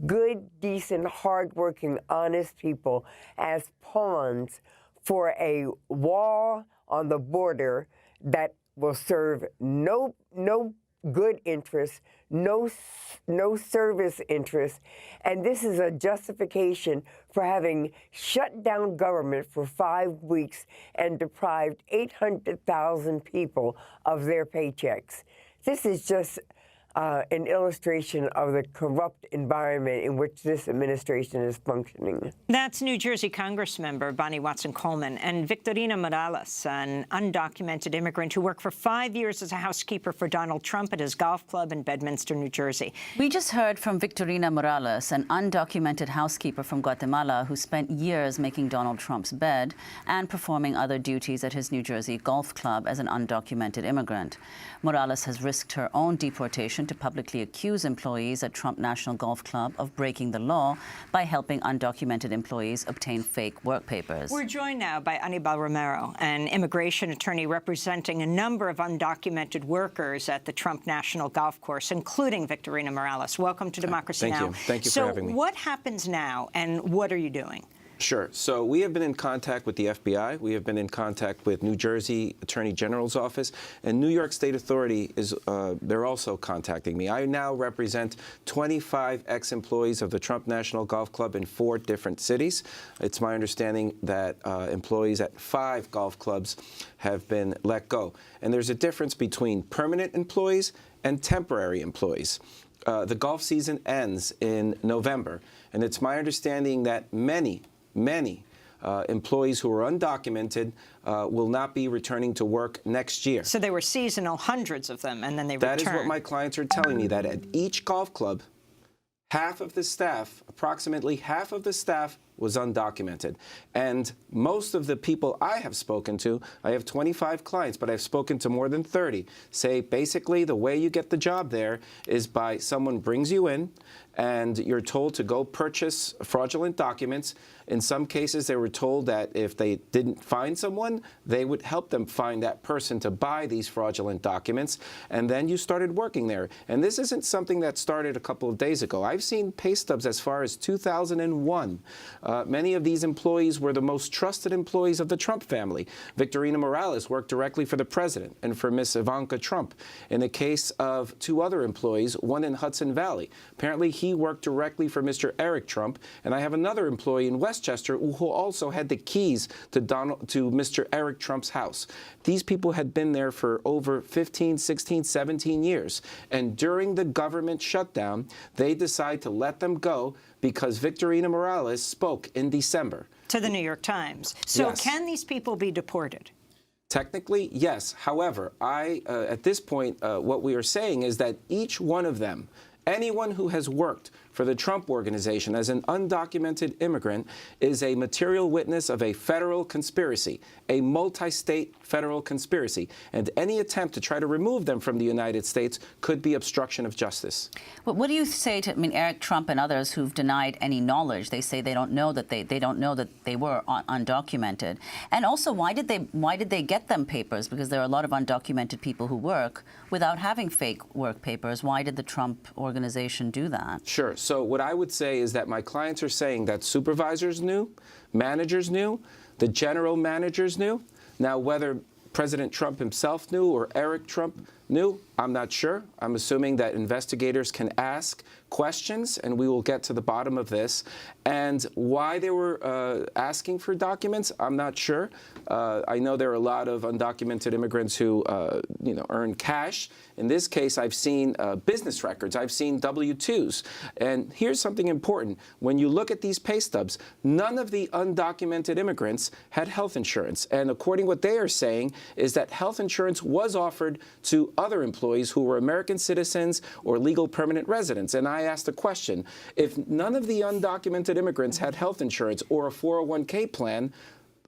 good, decent, hardworking, honest people as pawns for a wall on the border that will serve no good interest, no service interest, and this is a justification for having shut down government for 5 weeks and deprived 800,000 people of their paychecks. This is just an illustration of the corrupt environment in which this administration is functioning. That's New Jersey Congressmember Bonnie Watson-Coleman, and Victorina Morales, an undocumented immigrant who worked for 5 years as a housekeeper for Donald Trump at his golf club in Bedminster, New Jersey. We just heard from Victorina Morales, an undocumented housekeeper from Guatemala who spent years making Donald Trump's bed and performing other duties at his New Jersey golf club as an undocumented immigrant. Morales has risked her own deportation to publicly accuse employees at Trump National Golf Club of breaking the law by helping undocumented employees obtain fake work papers. We're joined now by Anibal Romero, an immigration attorney representing a number of undocumented workers at the Trump National Golf Course, including Victorina Morales. Welcome to Democracy Now! Thank you for having me. So what happens now, and what are you doing? Sure. So we have been in contact with the FBI. We have been in contact with New Jersey Attorney General's office, and New York State Authority is, they're also contacting me. I now represent 25 ex-employees of the Trump National Golf Club in 4 different cities. It's my understanding that employees at 5 golf clubs have been let go. And there's a difference between permanent employees and temporary employees. The golf season ends in November, and it's my understanding that many employees who are undocumented will not be returning to work next year. So they were seasonal, hundreds of them, and then they returned. That is what my clients are telling me, that at each golf club, half of the staff, approximately half of the staff, was undocumented. And most of the people I have spoken to, I have 25 clients, but I've spoken to more than 30, say basically the way you get the job there is by someone brings you in and you're told to go purchase fraudulent documents. In some cases, they were told that if they didn't find someone, they would help them find that person to buy these fraudulent documents. And then you started working there. And this isn't something that started a couple of days ago. I've seen pay stubs as far as 2001. Many of these employees were the most trusted employees of the Trump family. Victorina Morales worked directly for the president and for Miss Ivanka Trump. In the case of 2 other employees, one in Hudson Valley, apparently he worked directly for Mr. Eric Trump, and I have another employee in Westchester who also had the keys to Mr. Eric Trump's house. These people had been there for over 15, 16, 17 years, and during the government shutdown, they decided to let them go because Victorina Morales spoke in December. To the New York Times. So Yes. Can these people be deported? Technically, yes. However, at this point, what we are saying is that each one of them, anyone who has worked for the Trump Organization as an undocumented immigrant, is a material witness of a federal conspiracy, a multi-state federal conspiracy. And any attempt to try to remove them from the United States could be obstruction of justice. Well, what do you say to, Eric Trump and others who've denied any knowledge? They say they don't know that they don't know that they were undocumented. And also, why did they get them papers? Because there are a lot of undocumented people who work without having fake work papers. Why did the Trump Organization do that? Sure. So what I would say is that my clients are saying that supervisors knew, managers knew, the general managers knew. Now, whether President Trump himself knew or Eric Trump knew, I'm not sure. I'm assuming that investigators can ask questions, and we will get to the bottom of this. And why they were asking for documents, I'm not sure. I know there are a lot of undocumented immigrants who, earn cash. In this case, I've seen business records. I've seen W-2s. And here's something important. When you look at these pay stubs, none of the undocumented immigrants had health insurance. And according to what they are saying is that health insurance was offered to other employees who were American citizens or legal permanent residents. And I asked the question, if none of the undocumented immigrants had health insurance or a 401k plan,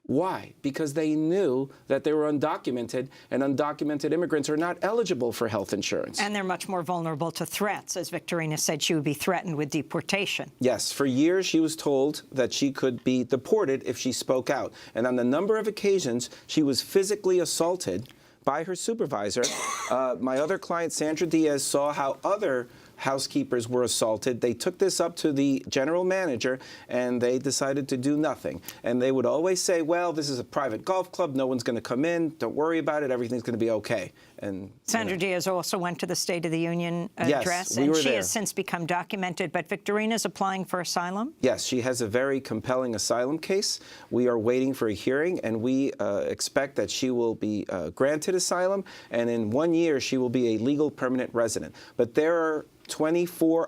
why? Because they knew that they were undocumented, and undocumented immigrants are not eligible for health insurance. And they're much more vulnerable to threats. As Victorina said, she would be threatened with deportation. Yes, for years she was told that she could be deported if she spoke out. And on a number of occasions, she was physically assaulted by her supervisor. My other client, Sandra Diaz, saw how other housekeepers were assaulted. They took this up to the general manager, and they decided to do nothing. And they would always say, well, this is a private golf club. No one's going to come in. Don't worry about it. Everything's going to be okay. And Sandra Diaz also went to the State of the Union address, we and were she there. has since become documented. But Victorina's applying for asylum? Yes, she has a very compelling asylum case. We are waiting for a hearing, and we expect that she will be granted asylum, and in 1 year she will be a legal permanent resident. But there are 23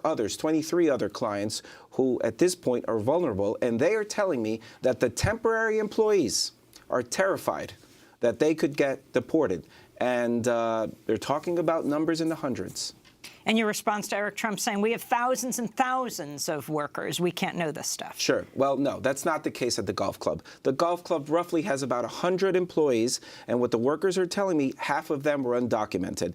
other clients who at this point are vulnerable, and they are telling me that the temporary employees are terrified that they could get deported. And they're talking about numbers in the hundreds. And your response to Eric Trump saying we have thousands and thousands of workers. We can't know this stuff. Sure. Well, no, that's not the case at the golf club. The golf club roughly has about 100 employees, and what the workers are telling me, half of them were undocumented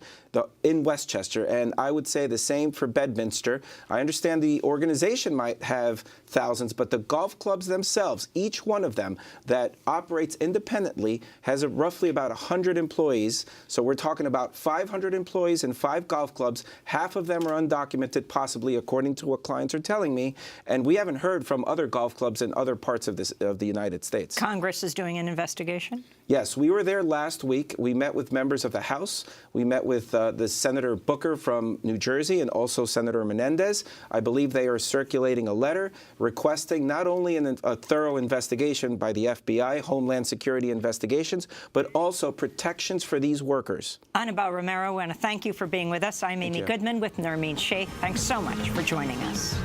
in Westchester. And I would say the same for Bedminster. I understand the organization might have thousands, but the golf clubs themselves, each one of them that operates independently, has roughly about 100 employees. So we're talking about 500 employees in 5 golf clubs. Half of them are undocumented, possibly, according to what clients are telling me. And we haven't heard from other golf clubs in other parts of the United States. Congress is doing an investigation? Yes, we were there last week. We met with members of the House. We met with the Senator Booker from New Jersey and also Senator Menendez. I believe they are circulating a letter requesting not only a thorough investigation by the FBI, Homeland Security investigations, but also protections for these workers. Anibal Romero, I want to thank you for being with us. I'm Amy Goodman with Nermeen Sheikh. Thanks so much for joining us.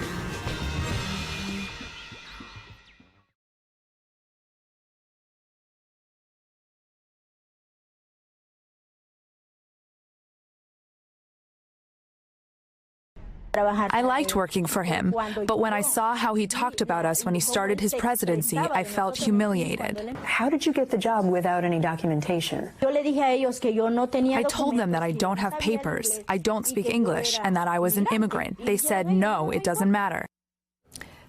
I liked working for him, but when I saw how he talked about us when he started his presidency, I felt humiliated. How did you get the job without any documentation? I told them that I don't have papers, I don't speak English, and that I was an immigrant. They said, no, it doesn't matter.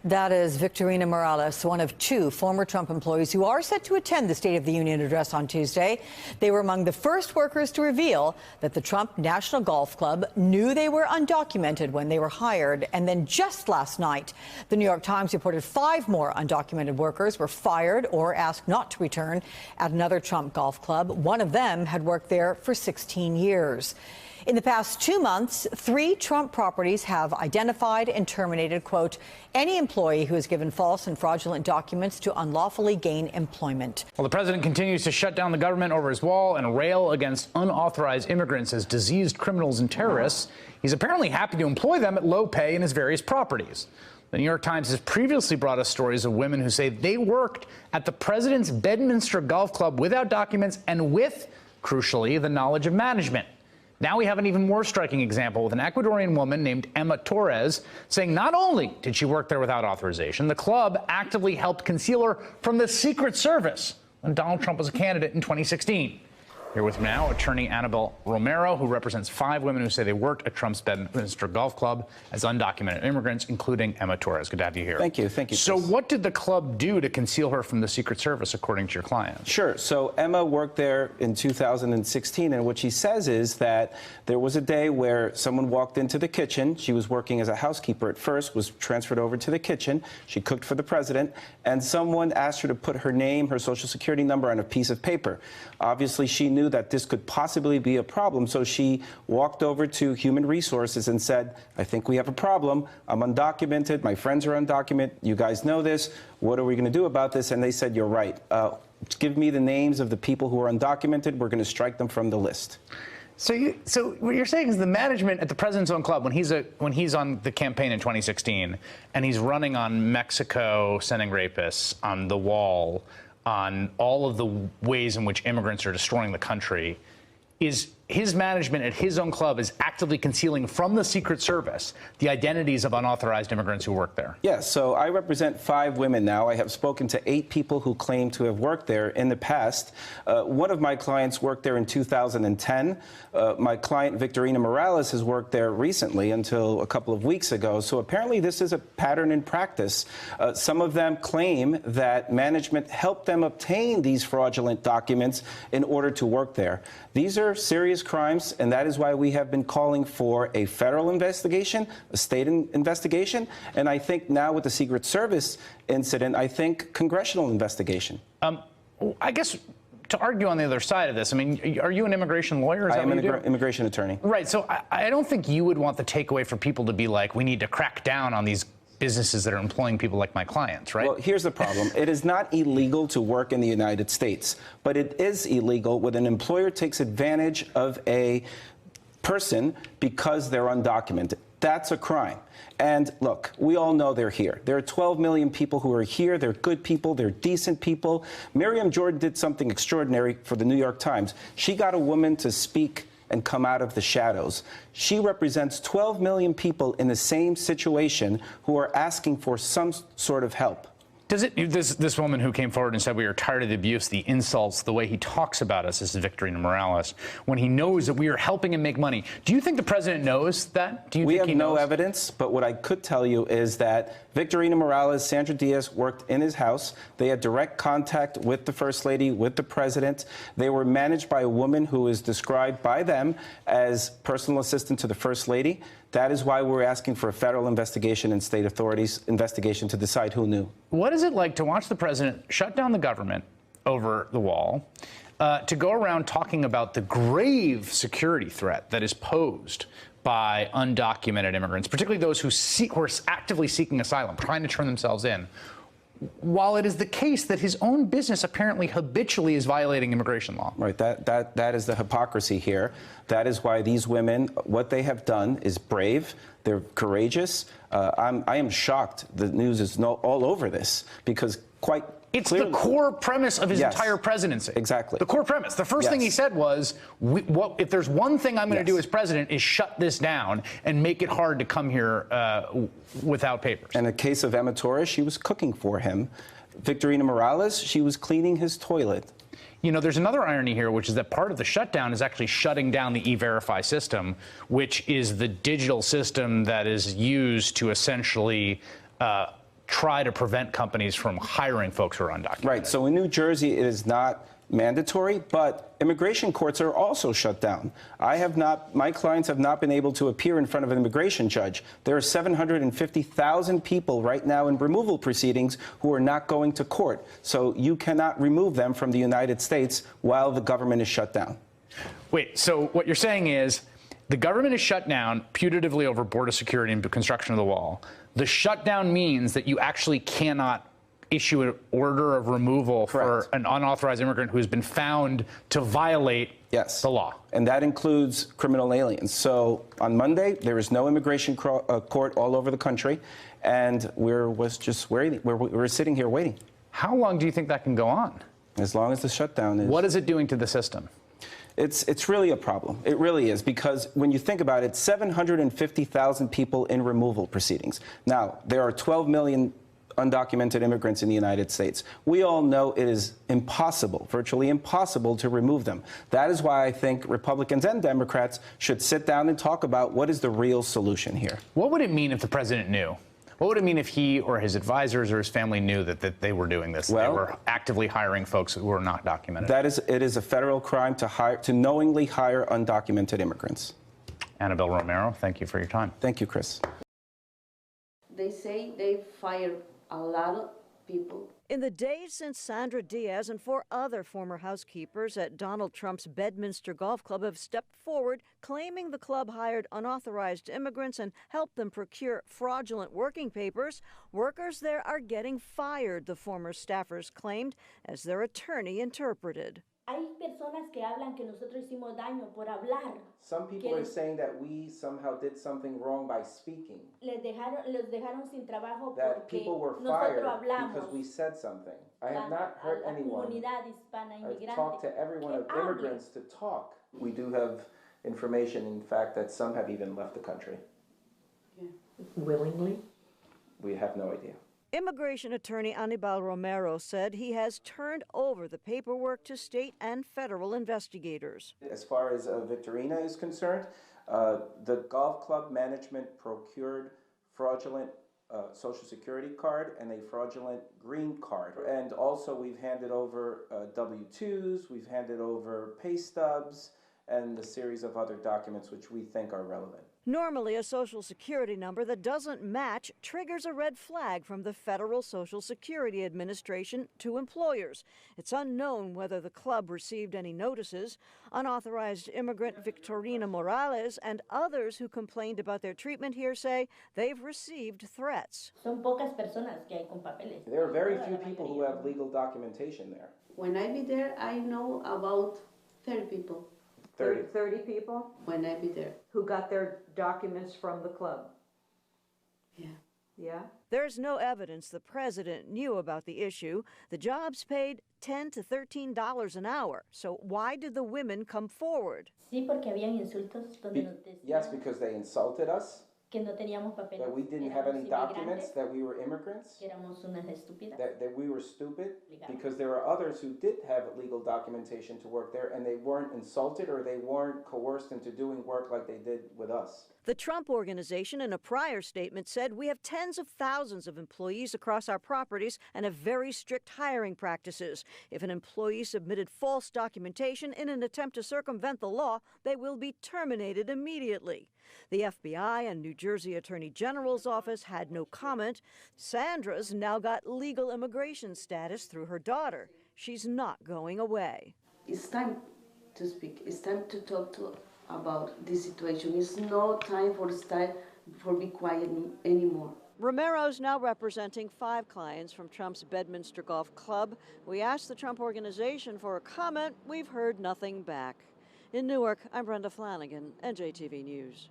That is Victorina Morales, one of 2 former Trump employees who are set to attend the State of the Union address on Tuesday. They were among the first workers to reveal that the Trump National Golf Club knew they were undocumented when they were hired. And then just last night, the New York Times reported 5 more undocumented workers were fired or asked not to return at another Trump golf club. One of them had worked there for 16 years. In the past 2 months, 3 Trump properties have identified and terminated, quote, any employee who has given false and fraudulent documents to unlawfully gain employment. Well, the president continues to shut down the government over his wall and rail against unauthorized immigrants as diseased criminals and terrorists. He's apparently happy to employ them at low pay in his various properties. The New York Times has previously brought us stories of women who say they worked at the president's Bedminster Golf Club without documents and with, crucially, the knowledge of management. Now we have an even more striking example with an Ecuadorian woman named Emma Torres saying not only did she work there without authorization, the club actively helped conceal her from the Secret Service when Donald Trump was a candidate in 2016. Here with me now, attorney Anibal Romero, who represents 5 women who say they worked at Trump's Bedminster Golf Club as undocumented immigrants, including Emma Torres. Good to have you here. Thank you. Thank you. So what did the club do to conceal her from the Secret Service, according to your client? Sure. So Emma worked there in 2016, and what she says is that there was a day where someone walked into the kitchen. She was working as a housekeeper at first, was transferred over to the kitchen. She cooked for the president, and someone asked her to put her name, her social security number on a piece of paper. Obviously, she knew that this could possibly be a problem, so she walked over to Human Resources and said, I think we have a problem. I'm undocumented. My friends are undocumented. You guys know this. What are we going to do about this? And they said, you're right. Give me the names of the people who are undocumented. We're going to strike them from the list. So what you're saying is the management at the president's own club, when he's on the campaign in 2016 and he's running on Mexico sending rapists, on the wall, on all of the ways in which immigrants are destroying the country, is his management at his own club is actively concealing from the Secret Service the identities of unauthorized immigrants who work there. Yes, so I represent 5 women now. I have spoken to 8 people who claim to have worked there in the past. One of my clients worked there in 2010. My client, Victorina Morales, has worked there recently until a couple of weeks ago. So apparently this is a pattern in practice. Some of them claim that management helped them obtain these fraudulent documents in order to work there. These are serious serious crimes, and that is why we have been calling for a federal investigation, a state investigation, and I think now with the Secret Service incident, I think congressional investigation. I guess to argue on the other side of this, I mean, are you an immigration lawyer? I am an immigration attorney. Right, so I don't think you would want the takeaway for people to be like, we need to crack down on these businesses that are employing people like my clients, right? Well, here's the problem. It is not illegal to work in the United States, but it is illegal when an employer takes advantage of a person because they're undocumented. That's a crime. And look, we all know they're here. There are 12 million people who are here. They're good people. They're decent people. Miriam Jordan did something extraordinary for the New York Times. She got a woman to speak and come out of the shadows. She represents 12 million people in the same situation who are asking for some sort of help. Does it, this woman who came forward and said we are tired of the abuse, the insults, the way he talks about us, this is Victorina Morales, when he knows that we are helping him make money. Do you think the president knows that? Do you We think have no evidence, but what I could tell you is that Victorina Morales, Sandra Diaz worked in his house. They had direct contact with the First Lady, with the president. They were managed by a woman who is described by them as personal assistant to the First Lady. That is why we're asking for a federal investigation and state authorities' investigation to decide who knew. What is it like to watch the president shut down the government over the wall, to go around talking about the grave security threat that is posed by undocumented immigrants, particularly those who are actively seeking asylum, trying to turn themselves in, while it is the case that his own business apparently habitually is violating immigration law? Right, that is the hypocrisy here. That is why these women, what they have done is brave, they're courageous. I am shocked the news is all over this, because quite It's clearly, the core premise of his entire presidency. Exactly. The core premise. The first thing he said was, if there's one thing I'm going to do as president is shut this down and make it hard to come here without papers. In the case of Emma Torres, she was cooking for him. Victorina Morales, she was cleaning his toilet. You know, there's another irony here, which is that part of the shutdown is actually shutting down the E-Verify system, which is the digital system that is used to essentially try to prevent companies from hiring folks who are undocumented. Right. So in New Jersey, it is not mandatory, but immigration courts are also shut down. My clients have not been able to appear in front of an immigration judge. There are 750,000 people right now in removal proceedings who are not going to court. So you cannot remove them from the United States while the government is shut down. Wait, so what you're saying is the government is shut down putatively over border security and construction of the wall. The shutdown means that you actually cannot issue an order of removal for an unauthorized immigrant who has been found to violate the law. And that includes criminal aliens. So on Monday, there is no immigration court all over the country, and we're sitting here waiting. How long do you think that can go on? As long as the shutdown is. What is it doing to the system? It's really a problem. It really is, because when you think about it, 750,000 people in removal proceedings. Now, there are 12 million undocumented immigrants in the United States. We all know it is impossible, virtually impossible, to remove them. That is why I think Republicans and Democrats should sit down and talk about what is the real solution here. What would it mean if the president knew? What would it mean if he or his advisors or his family knew that they were doing this? Well, they were actively hiring folks who were not documented. It is a federal crime to knowingly hire undocumented immigrants. Annabelle Romero, thank you for your time. Thank you, Chris. They say they fired a lot of people. In the days since Sandra Diaz and 4 other former housekeepers at Donald Trump's Bedminster Golf Club have stepped forward, claiming the club hired unauthorized immigrants and helped them procure fraudulent working papers, workers there are getting fired, the former staffers claimed, as their attorney interpreted. Hay personas que hablan que nosotros hicimos daño por hablar. Some people are saying that we somehow did something wrong by speaking. Los dejaron sin trabajo that porque people were fired because we said something. I have not heard anyone. I've talked to everyone of immigrants to talk. We do have information, in fact, that some have even left the country. Yeah. Willingly? We have no idea. Immigration attorney Annabelle Romero said he has turned over the paperwork to state and federal investigators. As far as Victorina is concerned, the golf club management procured fraudulent Social Security card and a fraudulent green card. And also we've handed over W-2s, we've handed over pay stubs, and the series of other documents which we think are relevant. Normally, a Social Security number that doesn't match triggers a red flag from the Federal Social Security Administration to employers. It's unknown whether the club received any notices. Unauthorized immigrant Victorina Morales and others who complained about their treatment here say they've received threats. Son pocas personas que hay con papeles. There are very few people who have legal documentation there. When I be there, I know about 30 people. 30 people When I be there. who got their documents from the club. Yeah. Yeah? There's no evidence the president knew about the issue. The jobs paid $10 to $13 an hour. So why did the women come forward? Sí, porque habían insultos donde nos decían Yes, because they insulted us, que no teníamos papeles. that we didn't have any documents, that we were immigrants, Que éramos unas estúpidas. that we were stupid, because there are others who did have legal documentation to work there, and they weren't insulted or they weren't coerced into doing work like they did with us. The Trump Organization, in a prior statement, said we have tens of thousands of employees across our properties and have very strict hiring practices. If an employee submitted false documentation in an attempt to circumvent the law, they will be terminated immediately. The FBI and New Jersey Attorney General's office had no comment. Sandra's now got legal immigration status through her daughter. She's not going away. It's time to speak. It's time to talk about this situation. It's no time for be quiet anymore. Romero's now representing 5 clients from Trump's Bedminster Golf Club. We asked the Trump Organization for a comment. We've heard nothing back. In Newark, I'm Brenda Flanagan, NJTV News.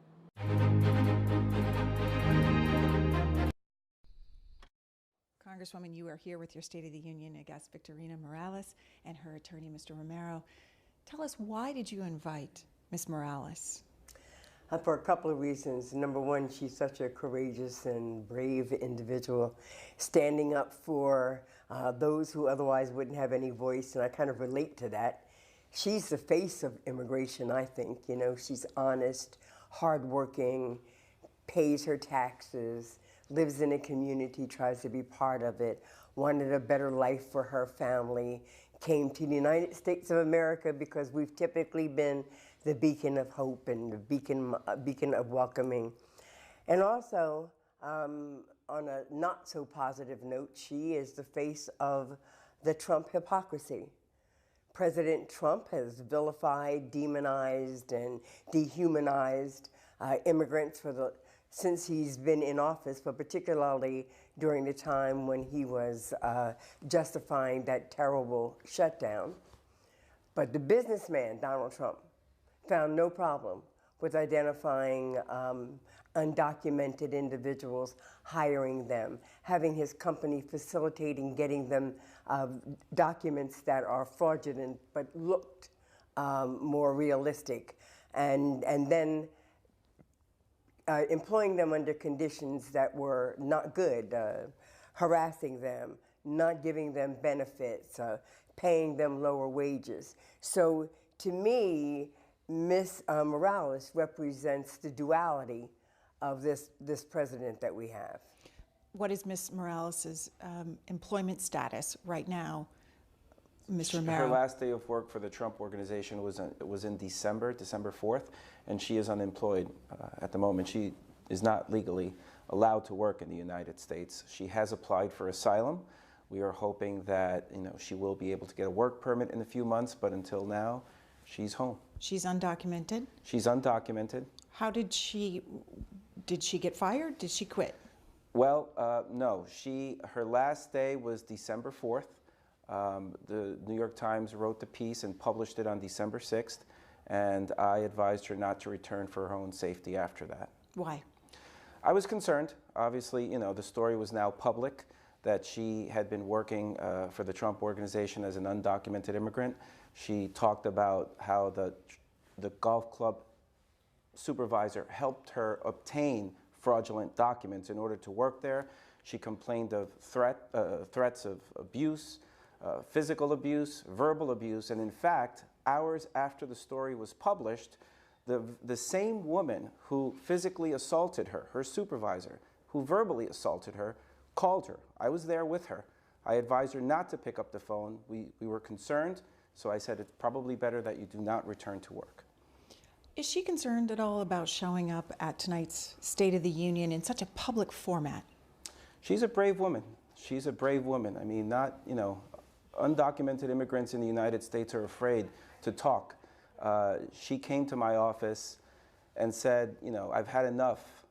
Congresswoman, you are here with your State of the Union guest, Victorina Morales, and her attorney, Mr. Romero. Tell us, why did you invite Ms. Morales? For a couple of reasons. Number one, she's such a courageous and brave individual, standing up for those who otherwise wouldn't have any voice, and I kind of relate to that. She's the face of immigration, I think. You know, she's honest, hardworking, pays her taxes, lives in a community, tries to be part of it, wanted a better life for her family, came to the United States of America because we've typically been the beacon of hope and the beacon of welcoming. And also, on a not so positive note, she is the face of the Trump hypocrisy. President Trump has vilified, demonized, and dehumanized immigrants since he's been in office, but particularly during the time when he was justifying that terrible shutdown. But the businessman, Donald Trump, found no problem with identifying undocumented individuals, hiring them, having his company facilitating getting them documents that are fraudulent but looked more realistic, and then employing them under conditions that were not good, harassing them, not giving them benefits, paying them lower wages. So to me, Ms. Morales represents the duality of this president that we have. What is Ms. Morales' employment status right now, Ms. Romero? Her last day of work for the Trump Organization was in December 4th, and she is unemployed at the moment. She is not legally allowed to work in the United States. She has applied for asylum. We are hoping that she will be able to get a work permit in a few months, but until now, she's home. She's undocumented? She's undocumented. How did she get fired? Did she quit? Well, no. Her last day was December 4th. The New York Times wrote the piece and published it on December 6th, and I advised her not to return for her own safety after that. Why? I was concerned. Obviously, the story was now public that she had been working for the Trump Organization as an undocumented immigrant. She talked about how the golf club supervisor helped her obtain fraudulent documents in order to work there. She complained of threats of abuse, physical abuse, verbal abuse, and in fact, hours after the story was published, the same woman who physically assaulted her, her supervisor, who verbally assaulted her, called her. I was there with her. I advised her not to pick up the phone. We were concerned, so I said it's probably better that you do not return to work. Is she concerned at all about showing up at tonight's State of the Union in such a public format? She's a brave woman. She's a brave woman. I mean, undocumented immigrants in the United States are afraid to talk. She came to my office and said, I've had enough.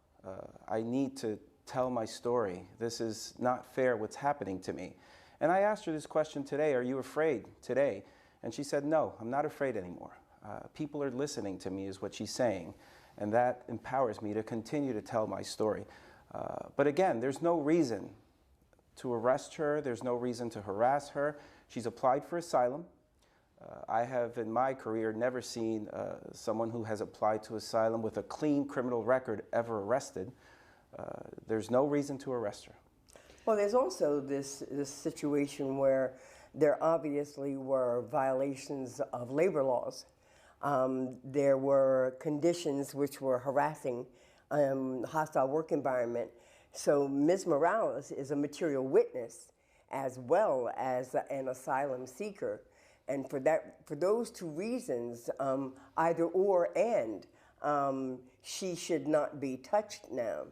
I need to tell my story. This is not fair what's happening to me. And I asked her this question today, are you afraid today? And she said, no, I'm not afraid anymore. People are listening to me is what she's saying. And that empowers me to continue to tell my story. But again, there's no reason to arrest her. There's no reason to harass her. She's applied for asylum. I have, in my career, never seen someone who has applied to asylum with a clean criminal record ever arrested. There's no reason to arrest her. Well, there's also this situation where there obviously were violations of labor laws. There were conditions which were harassing, hostile work environment. So Ms. Morales is a material witness as well as an asylum seeker. And for those two reasons, either or and, she should not be touched now.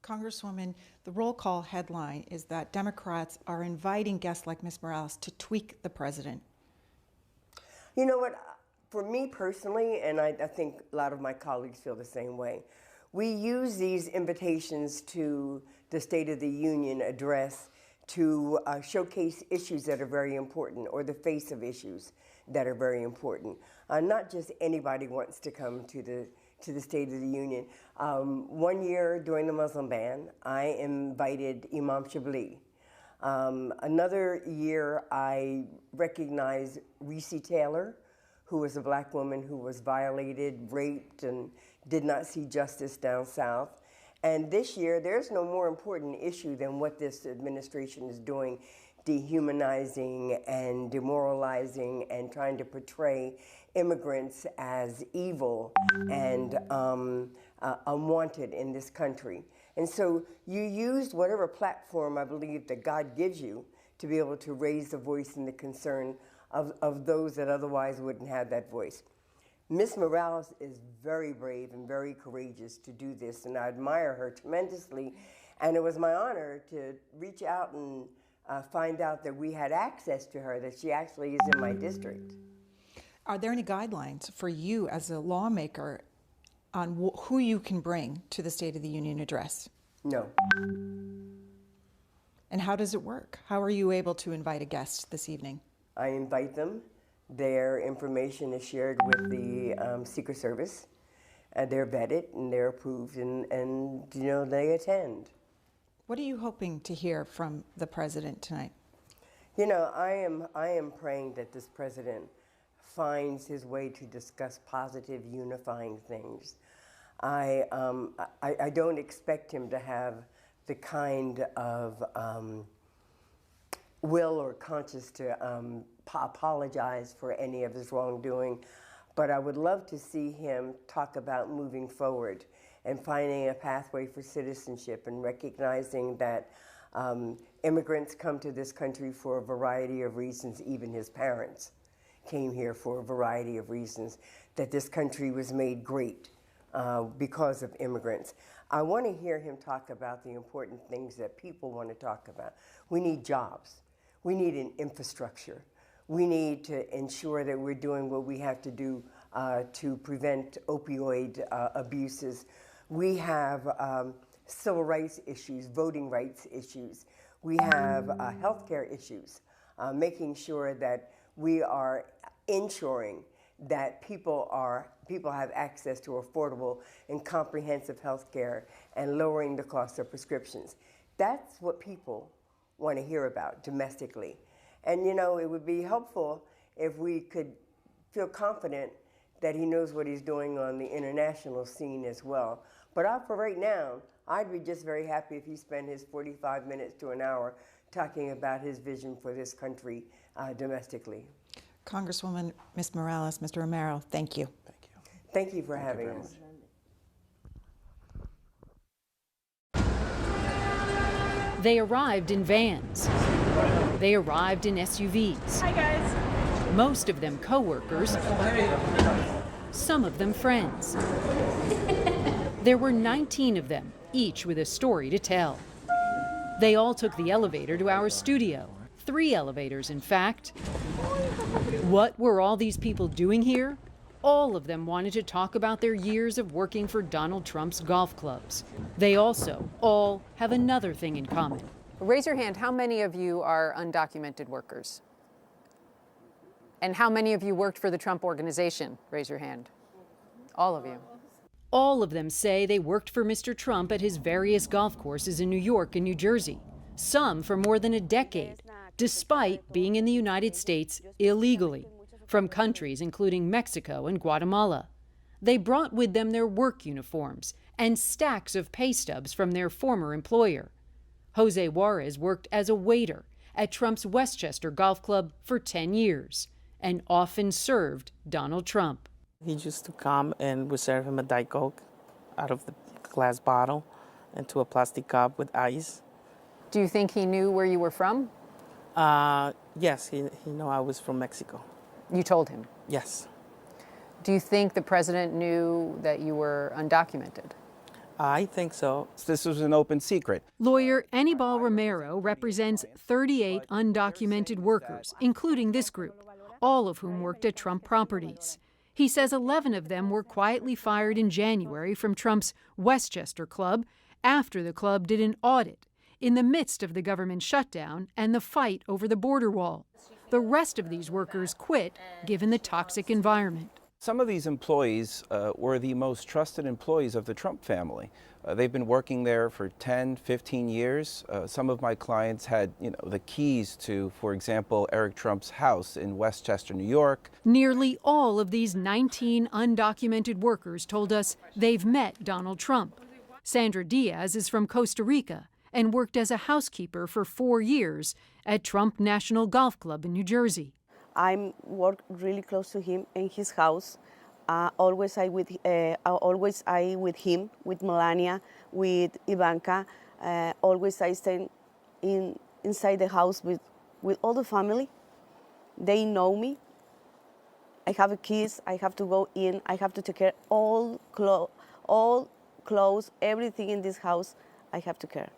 Congresswoman, the roll call headline is that Democrats are inviting guests like Ms. Morales to tweak the president. You know what? For me personally, and I think a lot of my colleagues feel the same way, we use these invitations to the State of the Union address to showcase issues that are very important, or the face of issues that are very important. Not just anybody wants to come to the State of the Union. One year during the Muslim ban, I invited Imam Shibli. Another year, I recognized Reese Taylor, who was a black woman who was violated, raped, and did not see justice down south. And this year, there's no more important issue than what this administration is doing, dehumanizing and demoralizing and trying to portray immigrants as evil and unwanted in this country. And so you used whatever platform I believe that God gives you to be able to raise the voice and the concern of those that otherwise wouldn't have that voice. Ms. Morales is very brave and very courageous to do this, and I admire her tremendously. And it was my honor to reach out and find out that we had access to her, that she actually is in my district. Are there any guidelines for you as a lawmaker on who you can bring to the State of the Union address? No. And how does it work? How are you able to invite a guest this evening? I invite them. Their information is shared with the Secret Service. They're vetted and they're approved, and they attend. What are you hoping to hear from the president tonight? I am praying that this president finds his way to discuss positive, unifying things. I don't expect him to have the kind of will or conscience to apologize for any of his wrongdoing, but I would love to see him talk about moving forward and finding a pathway for citizenship and recognizing that immigrants come to this country for a variety of reasons. Even his parents came here for a variety of reasons, that this country was made great because of immigrants. I want to hear him talk about the important things that people want to talk about. We need jobs. We need an infrastructure. We need to ensure that we're doing what we have to do to prevent opioid abuses. We have civil rights issues, voting rights issues. We have healthcare issues, making sure that we are ensuring that people have access to affordable and comprehensive health care and lowering the cost of prescriptions. That's what people want to hear about domestically. And it would be helpful if we could feel confident that he knows what he's doing on the international scene as well. But for right now, I'd be just very happy if he spent his 45 minutes to an hour talking about his vision for this country domestically. Congresswoman Ms. Morales, Mr. Romero, thank you. Thank you. Thank you for having us. They arrived in vans. They arrived in SUVs. Hi, guys. Most of them co-workers, some of them friends. There were 19 of them, each with a story to tell. They all took the elevator to our studio, 3 elevators, in fact. What were all these people doing here? All of them wanted to talk about their years of working for Donald Trump's golf clubs. They also all have another thing in common. Raise your hand, how many of you are undocumented workers? And how many of you worked for the Trump organization? Raise your hand. All of you. All of them say they worked for Mr. Trump at his various golf courses in New York and New Jersey, some for more than a decade, despite being in the United States illegally, from countries including Mexico and Guatemala. They brought with them their work uniforms and stacks of pay stubs from their former employer. Jose Juarez worked as a waiter at Trump's Westchester Golf Club for 10 years and often served Donald Trump. He used to come and we serve him a Diet Coke out of the glass bottle into a plastic cup with ice. Do you think he knew where you were from? Yes, he knew I was from Mexico. You told him? Yes. Do you think the president knew that you were undocumented? I think so. This was an open secret. Lawyer Anibal Romero represents 38 undocumented workers, including this group, all of whom worked at Trump properties. He says 11 of them were quietly fired in January from Trump's Westchester Club after the club did an audit in the midst of the government shutdown and the fight over the border wall. The rest of these workers quit given the toxic environment. Some of these employees were the most trusted employees of the Trump family. They've been working there for 10, 15 years. Some of my clients had, the keys to, for example, Eric Trump's house in Westchester, New York. Nearly all of these 19 undocumented workers told us they've met Donald Trump. Sandra Diaz is from Costa Rica and worked as a housekeeper for 4 years at Trump National Golf Club in New Jersey. I work really close to him in his house. Always I with him, with Melania, with Ivanka. Always I stay inside the house with all the family. They know me. I have a kids. I have to go in. I have to take care all clothes, everything in this house. I have to care.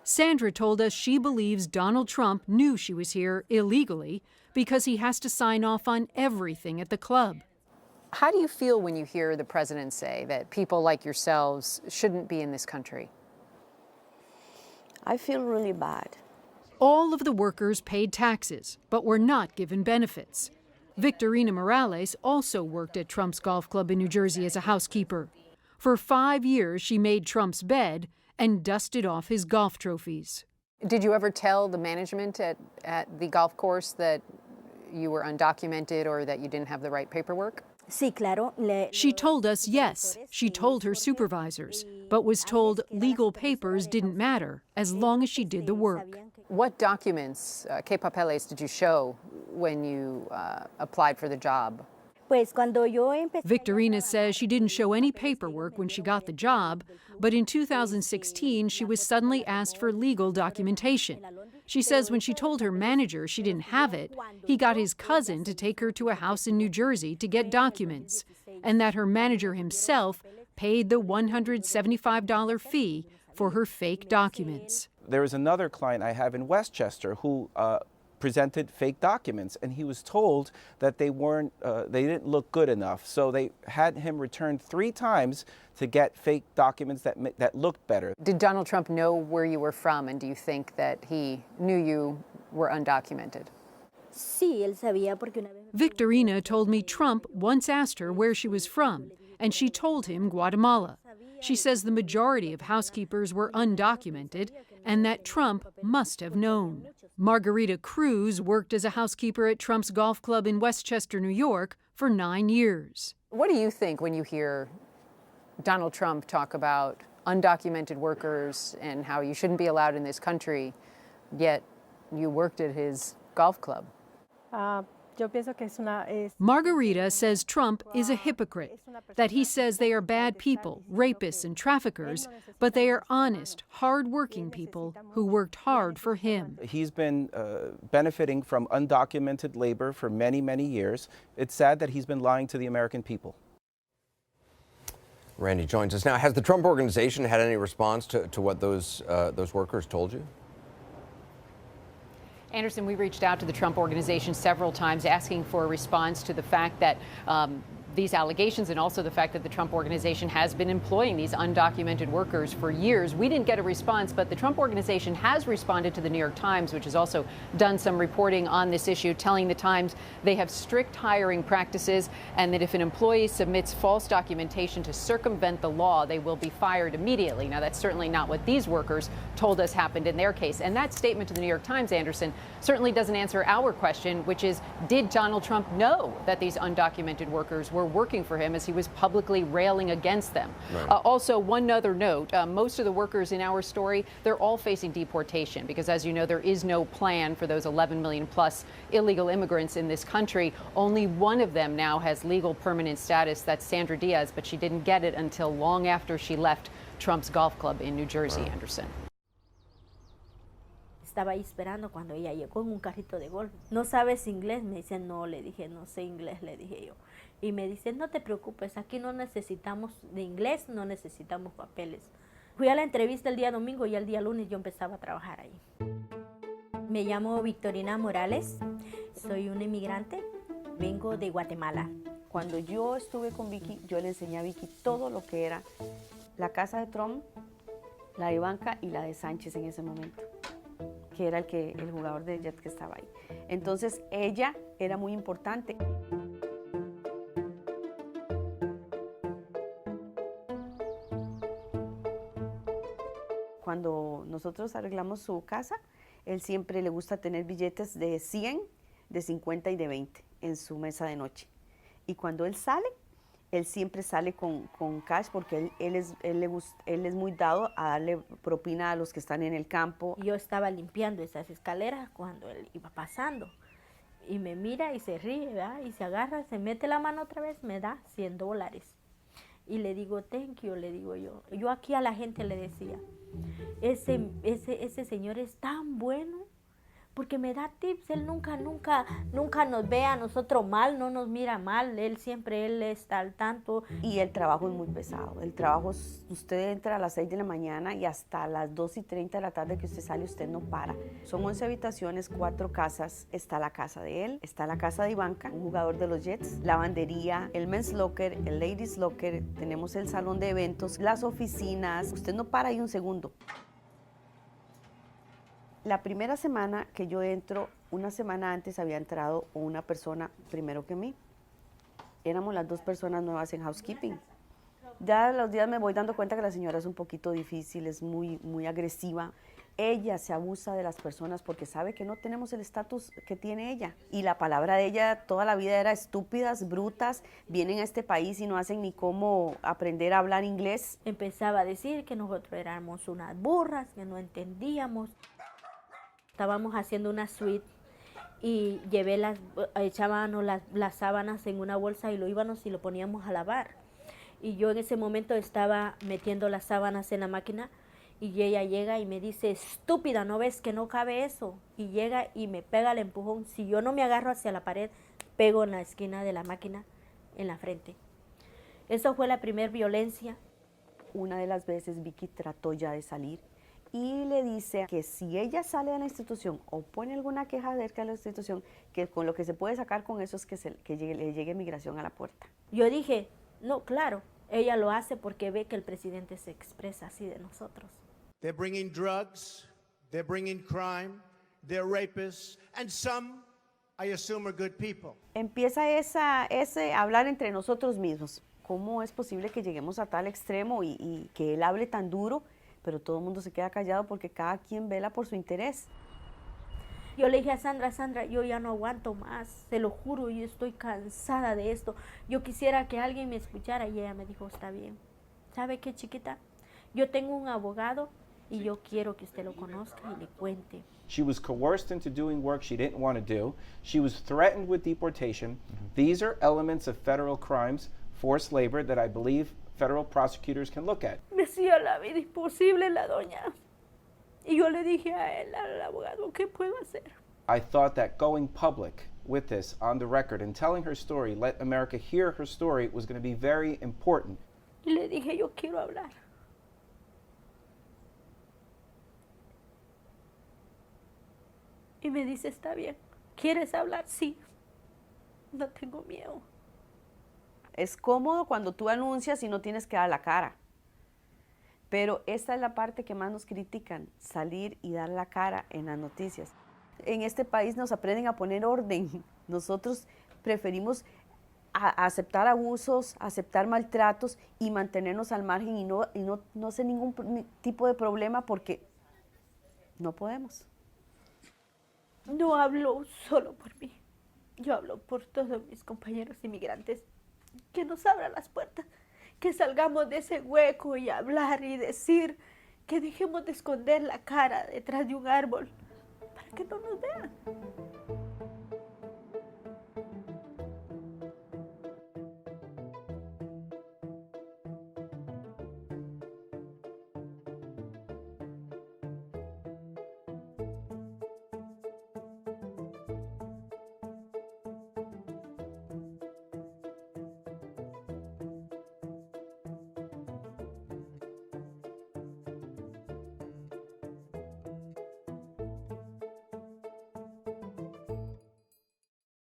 Sandra told us she believes Donald Trump knew she was here illegally because he has to sign off on everything at the club. How do you feel when you hear the president say that people like yourselves shouldn't be in this country? I feel really bad. All of the workers paid taxes, but were not given benefits. Victorina Morales also worked at Trump's golf club in New Jersey as a housekeeper. For 5 years, she made Trump's bed and dusted off his golf trophies. Did you ever tell the management at the golf course that you were undocumented or that you didn't have the right paperwork? She told us yes. She told her supervisors, but was told legal papers didn't matter as long as she did the work. What documents, ¿qué papeles did you show when you applied for the job? Victorina says she didn't show any paperwork when she got the job, but in 2016 she was suddenly asked for legal documentation. She says when she told her manager she didn't have it, he got his cousin to take her to a house in New Jersey to get documents, and that her manager himself paid the $175 fee for her fake documents. There was another client I have in Westchester who presented fake documents, and he was told that they didn't look good enough. So they had him returned 3 times to get fake documents that looked better. Did Donald Trump know where you were from, and do you think that he knew you were undocumented? Victorina told me Trump once asked her where she was from, and she told him Guatemala. She says the majority of housekeepers were undocumented and that Trump must have known. Margarita Cruz worked as a housekeeper at Trump's golf club in Westchester, New York for 9 years. What do you think when you hear Donald Trump talk about undocumented workers and how you shouldn't be allowed in this country, yet you worked at his golf club? Margarita says Trump is a hypocrite, that he says they are bad people, rapists and traffickers, but they are honest, hard-working people who worked hard for him. He's been benefiting from undocumented labor for many, many years. It's sad that he's been lying to the American people. Randy joins us now. Has the Trump Organization had any response to what those workers told you? Anderson, we reached out to the Trump Organization several times asking for a response to the fact that these allegations and also the fact that the Trump Organization has been employing these undocumented workers for years. We didn't get a response, but the Trump Organization has responded to the New York Times, which has also done some reporting on this issue, telling the Times they have strict hiring practices and that if an employee submits false documentation to circumvent the law, they will be fired immediately. Now, that's certainly not what these workers told us happened in their case. And that statement to the New York Times, Anderson, certainly doesn't answer our question, which is, did Donald Trump know that these undocumented workers were working for him as he was publicly railing against them? Right. Also, one other note, most of the workers in our story, they're all facing deportation because, as you know, there is no plan for those 11 million plus illegal immigrants in this country. Only one of them now has legal permanent status. That's Sandra Diaz, but she didn't get it until long after she left Trump's golf club in New Jersey, Anderson. Estaba ahí esperando cuando ella llegó en un carrito de golf. ¿No sabes inglés? Me dice, no, le dije, no sé inglés, le dije yo. Y me dice, no te preocupes, aquí no necesitamos de inglés, no necesitamos papeles. Fui a la entrevista el día domingo y el día lunes yo empezaba a trabajar ahí. Me llamo Victorina Morales, soy una inmigrante, vengo de Guatemala. Cuando yo estuve con Vicky, yo le enseñé a Vicky todo lo que era la casa de Trump, la de Ivanka y la de Sánchez en ese momento, que era el jugador de Jet que estaba ahí. Entonces ella era muy importante. Cuando nosotros arreglamos su casa, él siempre le gusta tener billetes de 100, de 50 y de 20 en su mesa de noche. Y cuando él sale, él siempre sale con cash porque él es muy dado a darle propina a los que están en el campo. Yo estaba limpiando esas escaleras cuando él iba pasando y me mira y se ríe, ¿verdad? Y se agarra, se mete la mano otra vez, me da $100. Y le digo, thank you, le digo yo. Yo aquí a la gente le decía, ese señor es tan bueno porque me da tips, él nunca nos ve a nosotros mal, no nos mira mal, él está al tanto. Y el trabajo es muy pesado, el trabajo, usted entra a las 6 de la mañana y hasta las 2:30 de la tarde que usted sale, usted no para. Son 11 habitaciones, 4 casas, está la casa de él, está la casa de Ivanka, un jugador de los Jets, lavandería, el men's locker, el ladies locker, tenemos el salón de eventos, las oficinas, usted no para ahí un segundo. La primera semana que yo entro, una semana antes había entrado una persona primero que mí. Éramos las 2 personas nuevas en housekeeping. Ya a los días me voy dando cuenta que la señora es un poquito difícil, es muy agresiva. Ella se abusa de las personas porque sabe que no tenemos el estatus que tiene ella. Y la palabra de ella toda la vida era estúpidas, brutas, vienen a este país y no hacen ni cómo aprender a hablar inglés. Empezaba a decir que nosotros éramos unas burras, que no entendíamos. Estábamos haciendo una suite y echábamos las sábanas en una bolsa y lo íbamos y lo poníamos a lavar. Y yo en ese momento estaba metiendo las sábanas en la máquina y ella llega y me dice, estúpida, ¿no ves que no cabe eso? Y llega y me pega el empujón. Si yo no me agarro hacia la pared, pego en la esquina de la máquina en la frente. Eso fue la primera violencia. Una de las veces Vicky trató ya de salir y le dice que si ella sale de la institución o pone alguna queja acerca de la institución, que con lo que se puede sacar con eso es que le llegue migración a la puerta. Yo dije, no, claro, ella lo hace porque ve que el presidente se expresa así de nosotros. They're bringing drugs, they're bringing crime, they're rapists, and some, I assume, are good people. Empieza ese hablar entre nosotros mismos. ¿Cómo es posible que lleguemos a tal extremo y que él hable tan duro? Pero todo el mundo se queda callado porque cada quien vela por su interés. Yo le dije a Sandra, yo ya no aguanto más, te lo juro, yo estoy cansada de esto. Yo quisiera que alguien me escuchara y ella me dijo, está bien. ¿Sabe qué, chiquita? Yo tengo un abogado y yo quiero que usted lo conozca y le cuente. She was coerced into doing work she didn't want to do. She was threatened with deportation. These are elements of federal crimes, forced labor, that I believe federal prosecutors can look at. Me hacía la vida imposible la doña. Y yo le dije a él, al abogado, ¿qué puedo hacer? I thought that going public with this on the record and telling her story, let America hear her story, was going to be very important. Y le dije, yo quiero hablar. Y me dice, está bien. ¿Quieres hablar? Sí. No tengo miedo. Es cómodo cuando tú anuncias y no tienes que dar la cara. Pero esta es la parte que más nos critican, salir y dar la cara en las noticias. En este país nos aprenden a poner orden. Nosotros preferimos aceptar abusos, aceptar maltratos y mantenernos al margen y no hacer ningún tipo de problema porque no podemos. No hablo solo por mí. Yo hablo por todos mis compañeros inmigrantes. Que nos abran las puertas. Que salgamos de ese hueco y hablar y decir. Que dejemos de esconder la cara detrás de un árbol para que no nos vean.